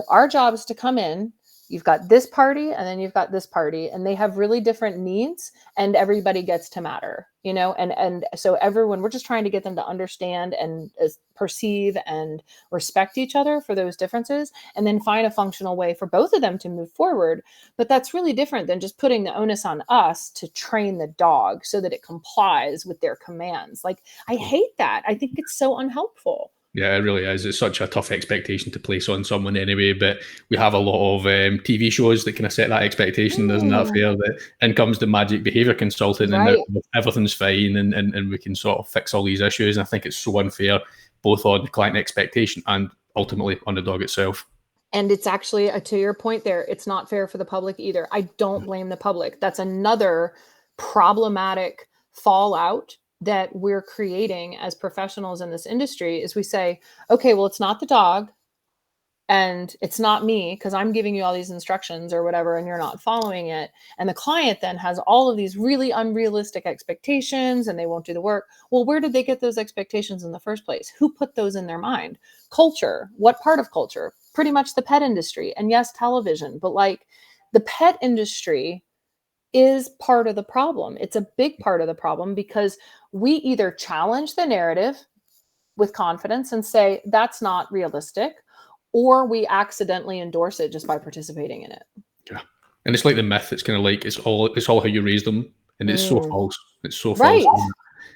our job is to come in, You've got this party and then you've got this party, and they have really different needs, and everybody gets to matter, and so everyone, we're just trying to get them to understand and perceive and respect each other for those differences, and then find a functional way for both of them to move forward. But that's really different than just putting the onus on us to train the dog so that it complies with their commands. Like, I hate that. I think it's so unhelpful. Yeah, it really is. It's such a tough expectation to place on someone anyway, but we have a lot of TV shows that kind of set that expectation, isn't that fair? That in comes the magic behaviour consultant, Right. and everything's fine, and we can sort of fix all these issues. And I think it's so unfair, both on the client expectation and ultimately on the dog itself. And it's actually, to your point there, it's not fair for the public either. I don't blame the public. That's another problematic fallout that we're creating as professionals in this industry, is we say, okay, well, it's not the dog and it's not me because I'm giving you all these instructions or whatever, and you're not following it. And the client then has all of these really unrealistic expectations and they won't do the work. Well, where did they get those expectations in the first place? Who put those in their mind? Culture. What part of culture? Pretty much the pet industry, and yes, television, but like, the pet industry is part of the problem. It's a big part of the problem because we either challenge the narrative with confidence and say that's not realistic, or we accidentally endorse it just by participating in it. Yeah, and it's like the myth. It's kind of like it's all how you raise them, and it's so false. It's so Right. false.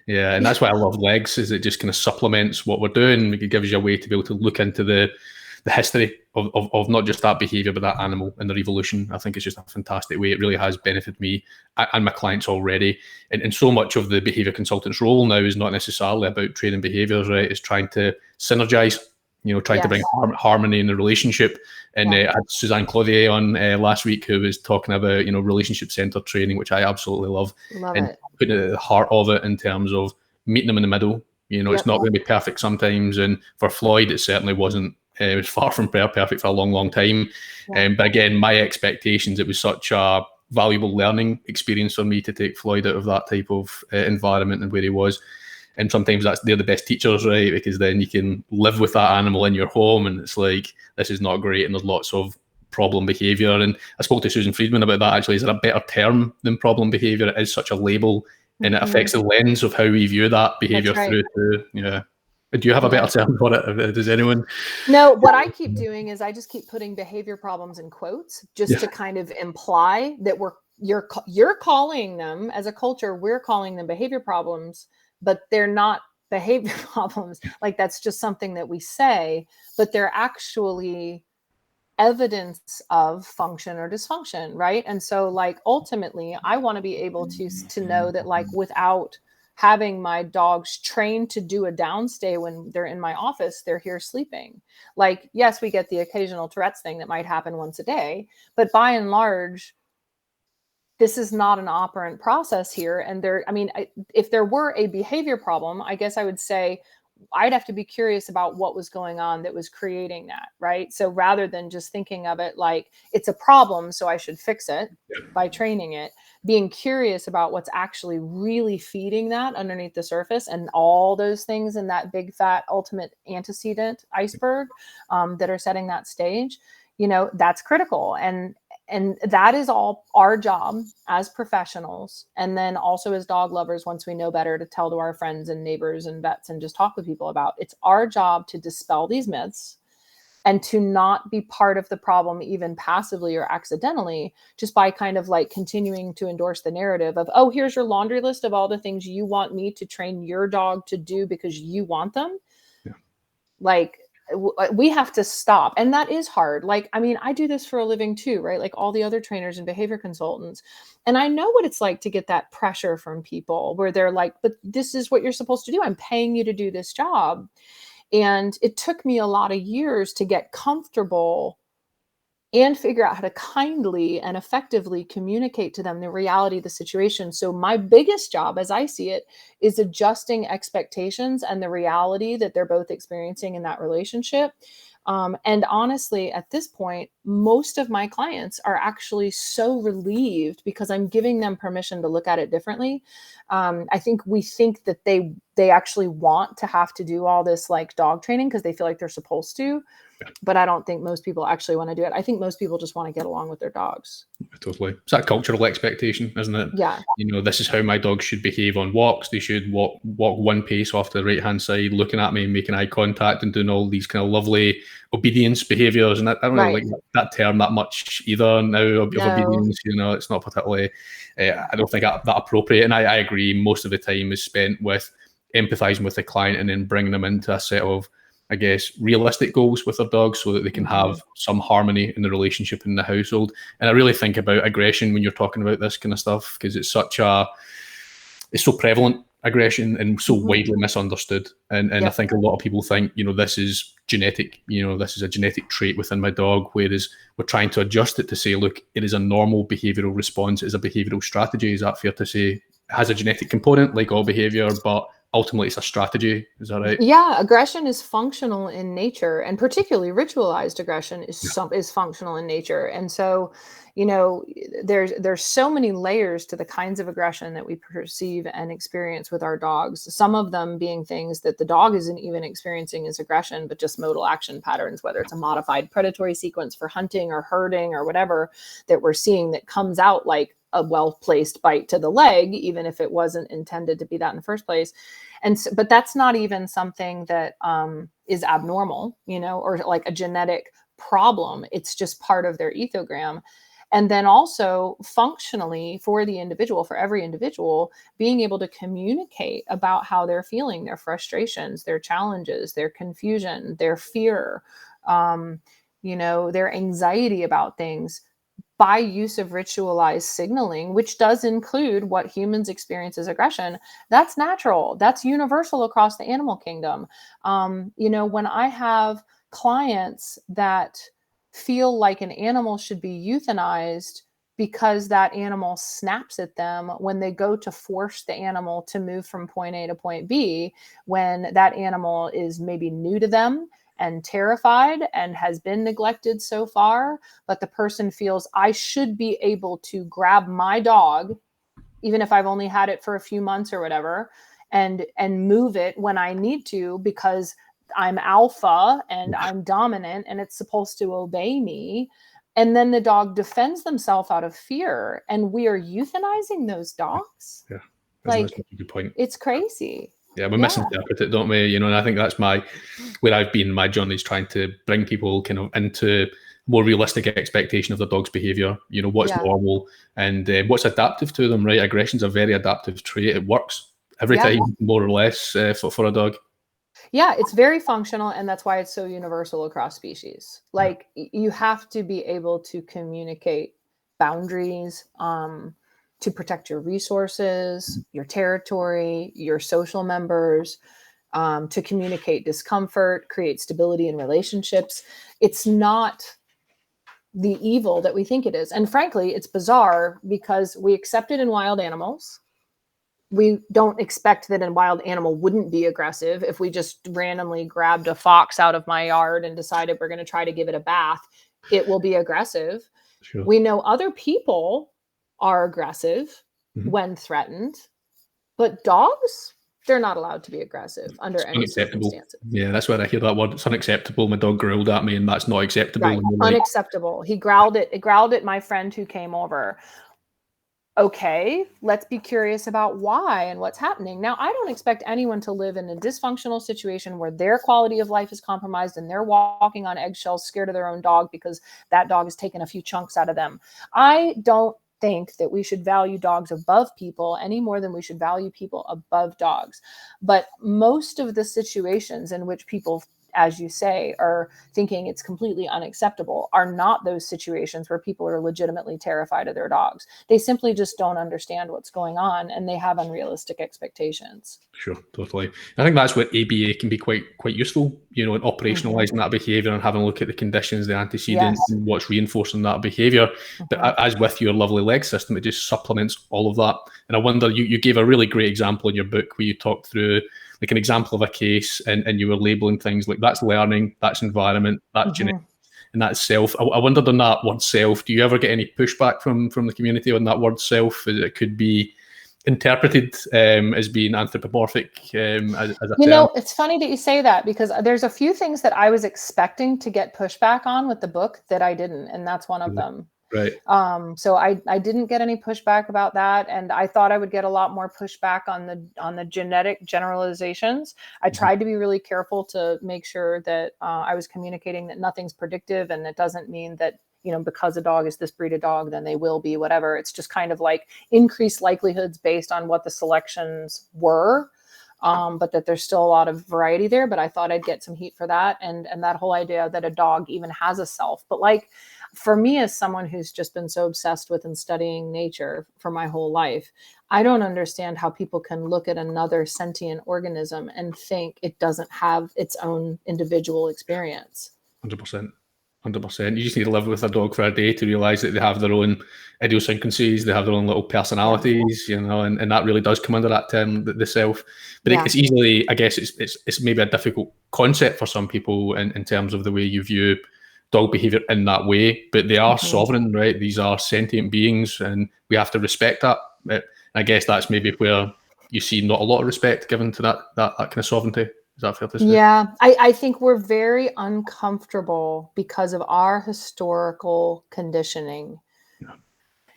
Yeah, and that's why I love legs. Is it just kind of supplements what we're doing? It gives you a way to be able to look into the history of not just that behaviour, but that animal and their evolution. I think it's just a fantastic way. It really has benefited me and my clients already. And so much of the behaviour consultant's role now is not necessarily about training behaviours, right? It's trying to synergize, trying to bring harmony in the relationship. And I had Suzanne Clothier on last week, who was talking about, relationship centred training, which I absolutely love. And putting it at the heart of it in terms of meeting them in the middle. It's not going to be perfect sometimes. And for Floyd, it certainly wasn't. It was far from perfect for a long, long time. But again, my expectations, it was such a valuable learning experience for me to take Floyd out of that type of environment and where he was. And sometimes they're the best teachers, right? Because then you can live with that animal in your home, and it's like, this is not great, and there's lots of problem behaviour. And I spoke to Susan Friedman about that, actually. Is there a better term than problem behaviour? It is such a label, and it affects the lens of how we view that behaviour through to, Do you have a better term for it? Does anyone? No, what I keep doing is I just keep putting behavior problems in quotes, just to kind of imply that you're calling them, as a culture, we're calling them behavior problems, but they're not behavior problems. Like, that's just something that we say, but they're actually evidence of function or dysfunction, right? And so, like, ultimately, I want to be able to know that, like, without having my dogs trained to do a downstay when they're in my office, they're here sleeping. Like, yes, we get the occasional Tourette's thing that might happen once a day, but by and large, this is not an operant process here. And if there were a behavior problem, I guess I would say I'd have to be curious about what was going on that was creating that, right? So rather than just thinking of it like it's a problem, so I should fix it by training it, being curious about what's actually really feeding that underneath the surface, and all those things in that big fat ultimate antecedent iceberg that are setting that stage, that's critical. And that is all our job as professionals. And then also as dog lovers, once we know better, to tell to our friends and neighbors and vets and just talk with people about. It's our job to dispel these myths and to not be part of the problem, even passively or accidentally, just by kind of like continuing to endorse the narrative of, oh, here's your laundry list of all the things you want me to train your dog to do because you want them. Like, we have to stop. And that is hard. Like, I mean, I do this for a living too, right? Like all the other trainers and behavior consultants. And I know what it's like to get that pressure from people where they're like, but this is what you're supposed to do. I'm paying you to do this job. And it took me a lot of years to get comfortable and figure out how to kindly and effectively communicate to them the reality of the situation. So my biggest job, as I see it, is adjusting expectations and the reality that they're both experiencing in that relationship. And honestly, at this point, most of my clients are actually so relieved because I'm giving them permission to look at it differently. I think we think that they actually want to have to do all this like dog training because they feel like they're supposed to. But I don't think most people actually want to do it. I think most people just want to get along with their dogs. Totally. It's that cultural expectation, isn't it? Yeah. This is how my dog should behave on walks. They should walk one pace off to the right-hand side, looking at me and making eye contact and doing all these kind of lovely obedience behaviors. And I don't really like that term that much either now of obedience. It's not particularly, I don't think that appropriate. And I agree, most of the time is spent with empathizing with the client and then bringing them into a set of, I guess, realistic goals with their dogs so that they can have some harmony in the relationship in the household. And I really think about aggression when you're talking about this kind of stuff, because it's so prevalent, aggression, and so widely misunderstood. And I think a lot of people think, this is genetic, this is a genetic trait within my dog, whereas we're trying to adjust it to say, look, it is a normal behavioral response. It is a behavioral strategy. Is that fair to say? It has a genetic component like all behavior, but ultimately it's a strategy. Is that right? Yeah, aggression is functional in nature, and particularly ritualized aggression is functional in nature. And so, there's so many layers to the kinds of aggression that we perceive and experience with our dogs. Some of them being things that the dog isn't even experiencing as aggression, but just modal action patterns, whether it's a modified predatory sequence for hunting or herding or whatever that we're seeing that comes out like a well-placed bite to the leg, even if it wasn't intended to be that in the first place. And so, but that's not even something that is abnormal, or like a genetic problem. It's just part of their ethogram. And then also functionally for the individual, for every individual, being able to communicate about how they're feeling, their frustrations, their challenges, their confusion, their fear, their anxiety about things, by use of ritualized signaling, which does include what humans experience as aggression. That's natural. That's universal across the animal kingdom. When I have clients that feel like an animal should be euthanized because that animal snaps at them when they go to force the animal to move from point A to point B, when that animal is maybe new to them and terrified and has been neglected so far, but the person feels I should be able to grab my dog, even if I've only had it for a few months or whatever, and move it when I need to because I'm alpha and I'm dominant and it's supposed to obey me. And then the dog defends themselves out of fear, and we are euthanizing those dogs. Yeah, that's a good point. It's crazy. Yeah, we misinterpret it, don't we? And I think that's where I've been in my journey, is trying to bring people kind of into more realistic expectation of their dog's behavior, what's normal and what's adaptive to them, right? Aggression's a very adaptive trait. It works every time, more or less, for a dog. Yeah, it's very functional, and that's why it's so universal across species. Like, you have to be able to communicate boundaries, to protect your resources, your territory, your social members, to communicate discomfort, create stability in relationships. It's not the evil that we think it is. And frankly, it's bizarre because we accept it in wild animals. We don't expect that a wild animal wouldn't be aggressive. If we just randomly grabbed a fox out of my yard and decided we're going to try to give it a bath, it will be aggressive. Sure. We know other people are aggressive when threatened, but dogs, they're not allowed to be aggressive under any circumstances. Yeah, that's where I hear that word. It's unacceptable. My dog growled at me, and that's not acceptable. Right. Unacceptable. He growled at my friend who came over. Okay, let's be curious about why and what's happening. Now, I don't expect anyone to live in a dysfunctional situation where their quality of life is compromised and they're walking on eggshells, scared of their own dog because that dog has taken a few chunks out of them. I don't think that we should value dogs above people any more than we should value people above dogs. But most of the situations in which people, as you say, are thinking it's completely unacceptable are not those situations where people are legitimately terrified of their dogs. They simply just don't understand what's going on, and they have unrealistic expectations. Sure, totally. I think that's where ABA can be quite useful, in operationalizing that behavior and having a look at the conditions, the antecedents, and what's reinforcing that behavior. But as with your lovely leg system, it just supplements all of that. And I wonder, you gave a really great example in your book where you talked through like an example of a case and you were labeling things like that's learning, that's environment, that's genetic, and that's self. I wondered on that word self, do you ever get any pushback from the community on that word self? It could be interpreted as being anthropomorphic as a You term. know, it's funny that you say that, because there's a few things that I was expecting to get pushback on with the book that I didn't, and that's one of them. Right. So I didn't get any pushback about that, and I thought I would get a lot more pushback on the genetic generalizations. I tried to be really careful to make sure that I was communicating that nothing's predictive, and it doesn't mean that, you know, because a dog is this breed of dog, then they will be whatever. It's just kind of like increased likelihoods based on what the selections were. But that there's still a lot of variety there, but I thought I'd get some heat for that. And that whole idea that a dog even has a self. But like, for me, as someone who's just been so obsessed with and studying nature for my whole life, I don't understand how people can look at another sentient organism and think it doesn't have its own individual experience. 100%. 100%. You just need to live with a dog for a day to realize that they have their own idiosyncrasies, they have their own little personalities, you know, and that really does come under that term, the self. But it's easily, I guess, it's maybe a difficult concept for some people in terms of the way you view dog behavior in that way. But they are sovereign, right? These are sentient beings, and we have to respect that. I guess that's maybe where you see not a lot of respect given to that kind of sovereignty. Is that fair to say? Yeah, I think we're very uncomfortable because of our historical conditioning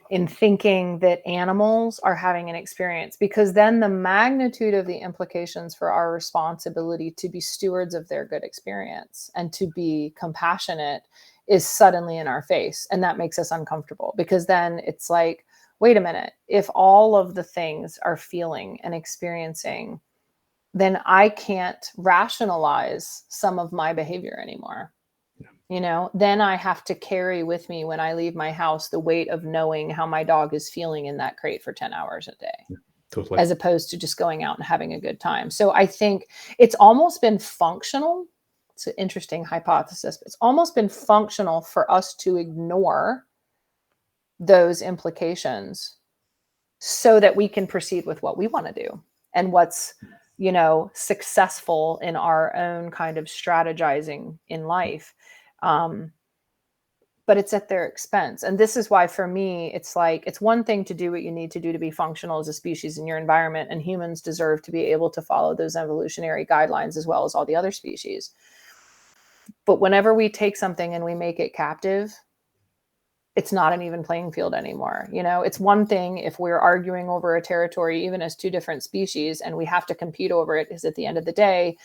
in thinking that animals are having an experience, because then the magnitude of the implications for our responsibility to be stewards of their good experience and to be compassionate is suddenly in our face. And that makes us uncomfortable, because then it's like, wait a minute, if all of the things are feeling and experiencing, then I can't rationalize some of my behavior anymore. You know, then I have to carry with me when I leave my house the weight of knowing how my dog is feeling in that crate for 10 hours a day. Yeah, totally. As opposed to just going out and having a good time. So I think it's almost been functional. It's an interesting hypothesis, but it's almost been functional for us to ignore those implications so that we can proceed with what we want to do and what's, you know, successful in our own kind of strategizing in life. But it's at their expense. And this is why, for me, it's like, it's one thing to do what you need to do to be functional as a species in your environment, and humans deserve to be able to follow those evolutionary guidelines as well as all the other species. But whenever we take something and we make it captive, it's not an even playing field anymore. You know, it's one thing if we're arguing over a territory, even as two different species, and we have to compete over it, because at the end of the day,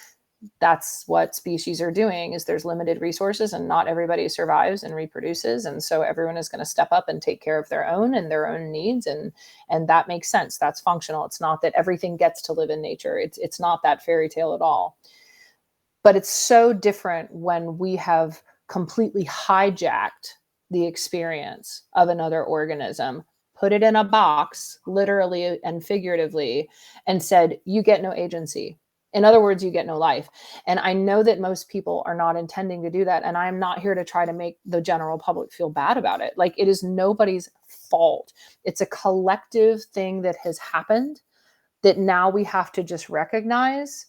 that's what species are doing, is there's limited resources and not everybody survives and reproduces. And so everyone is going to step up and take care of their own and their own needs. And that makes sense. That's functional. It's not that everything gets to live in nature. It's not that fairy tale at all. But it's so different when we have completely hijacked the experience of another organism, put it in a box, literally and figuratively, and said, you get no agency. In other words, you get no life. And I know that most people are not intending to do that. And I'm not here to try to make the general public feel bad about it. Like, it is nobody's fault. It's a collective thing that has happened that now we have to just recognize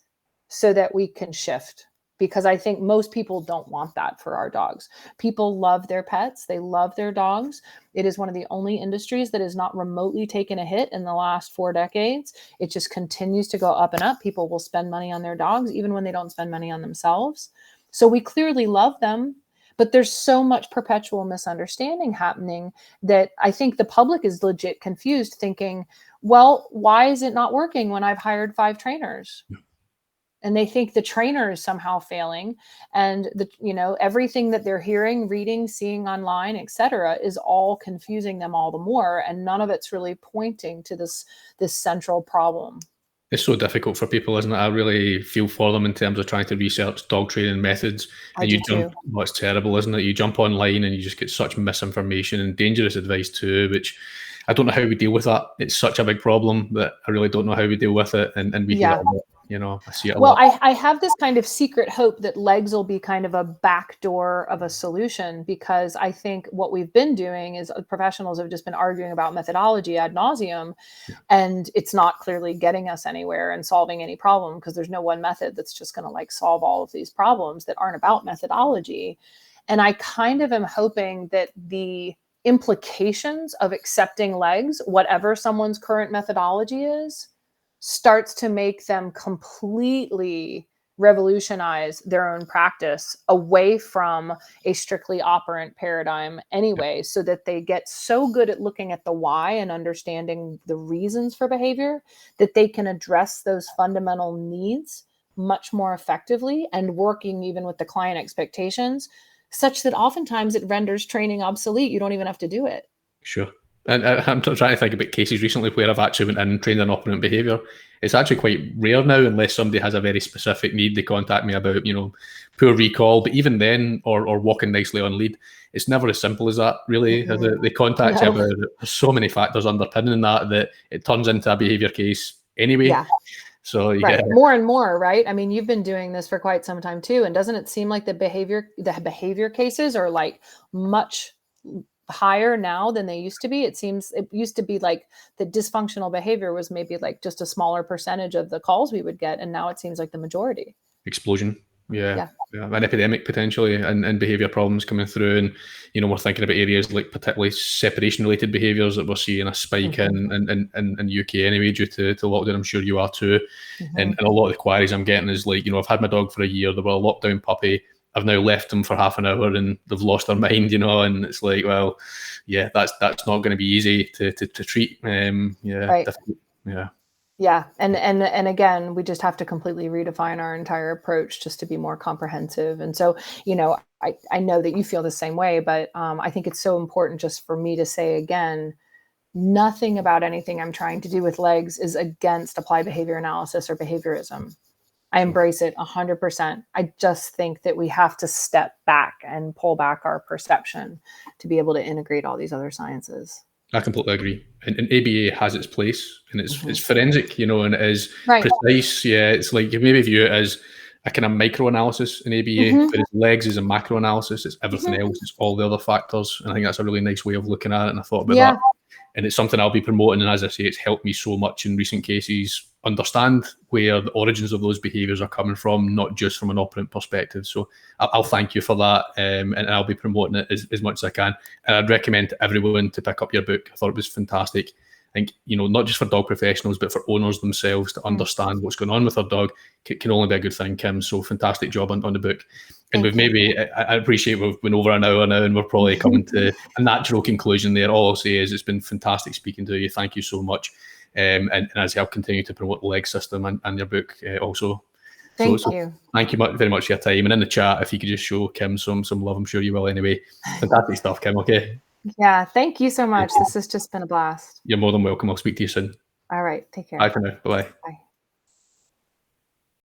so that we can shift. Because I think most people don't want that for our dogs. People love their pets. They love their dogs. It is one of the only industries that has not remotely taken a hit in the last 4 decades. It just continues to go up and up. People will spend money on their dogs, even when they don't spend money on themselves. So we clearly love them, but there's so much perpetual misunderstanding happening that I think the public is legit confused, thinking, well, why is it not working when I've hired 5 trainers? And they think the trainer is somehow failing, and everything that they're hearing, reading, seeing online, etc., is all confusing them all the more, and none of it's really pointing to this central problem. It's so difficult for people, isn't it? I really feel for them in terms of trying to research dog training methods. And it's terrible, isn't it? You jump online and you just get such misinformation and dangerous advice too, which I don't know how we deal with that. It's such a big problem that I really don't know how we deal with it. And we hear it a lot. You know, I see it a lot. Well, I have this kind of secret hope that legs will be kind of a backdoor of a solution, because I think what we've been doing is professionals have just been arguing about methodology ad nauseum, and it's not clearly getting us anywhere and solving any problem, because there's no one method that's just going to like solve all of these problems that aren't about methodology. And I kind of am hoping that the implications of accepting legs, whatever someone's current methodology is, starts to make them completely revolutionize their own practice away from a strictly operant paradigm anyway, so that they get so good at looking at the why and understanding the reasons for behavior that they can address those fundamental needs much more effectively, and working even with the client expectations, such that oftentimes it renders training obsolete. You don't even have to do it. Sure. And I'm trying to think about cases recently where I've actually went in and trained an operant behaviour. It's actually quite rare now, unless somebody has a very specific need. They contact me about, poor recall. But even then, or walking nicely on lead, it's never as simple as that, really. Mm-hmm. They contact you about there's so many factors underpinning that it turns into a behaviour case anyway. Yeah. So you right. get More and more, right? I mean, you've been doing this for quite some time too. And doesn't it seem like the behavior cases are like much higher now than they used to be? It used to be like the dysfunctional behavior was maybe like just a smaller percentage of the calls we would get. And now it seems like the majority. Explosion. Yeah. An epidemic potentially, and behaviour problems coming through. And, we're thinking about areas like particularly separation related behaviours that we're seeing a spike in UK anyway, due to lockdown. I'm sure you are too. And a lot of the queries I'm getting is like, I've had my dog for a year, they were a lockdown puppy, I've now left them for half an hour and they've lost their mind, and it's like, well, yeah, that's not going to be easy to treat. Right. Yeah. And again, we just have to completely redefine our entire approach just to be more comprehensive. And so, I know that you feel the same way, but I think it's so important just for me to say again, nothing about anything I'm trying to do with legs is against applied behavior analysis or behaviorism. I embrace it 100%. I just think that we have to step back and pull back our perception to be able to integrate all these other sciences. I completely agree. And ABA has its place, and it's forensic, and it is precise. Yeah, it's like you maybe view it as a kind of micro analysis in ABA, but legs is a macro analysis. It's everything else. It's all the other factors. And I think that's a really nice way of looking at it. And I thought about that. And it's something I'll be promoting. And as I say, it's helped me so much in recent cases understand where the origins of those behaviours are coming from, not just from an operant perspective. So I'll thank you for that, and I'll be promoting it as much as I can. And I'd recommend to everyone to pick up your book. I thought it was fantastic. I think, not just for dog professionals, but for owners themselves to understand what's going on with their dog can only be a good thing, Kim. So fantastic job on the book. And I appreciate we've been over an hour now, and we're probably coming to a natural conclusion there. All I'll say is it's been fantastic speaking to you. Thank you so much. And as I'll continue to promote the leg system and your book also. Thank you. Thank you very much for your time. And in the chat, if you could just show Kim some love, I'm sure you will anyway. Fantastic stuff, Kim. Okay. Yeah. Thank you so much. This has just been a blast. You're more than welcome. I'll speak to you soon. All right. Take care. Bye for now. Bye. Bye.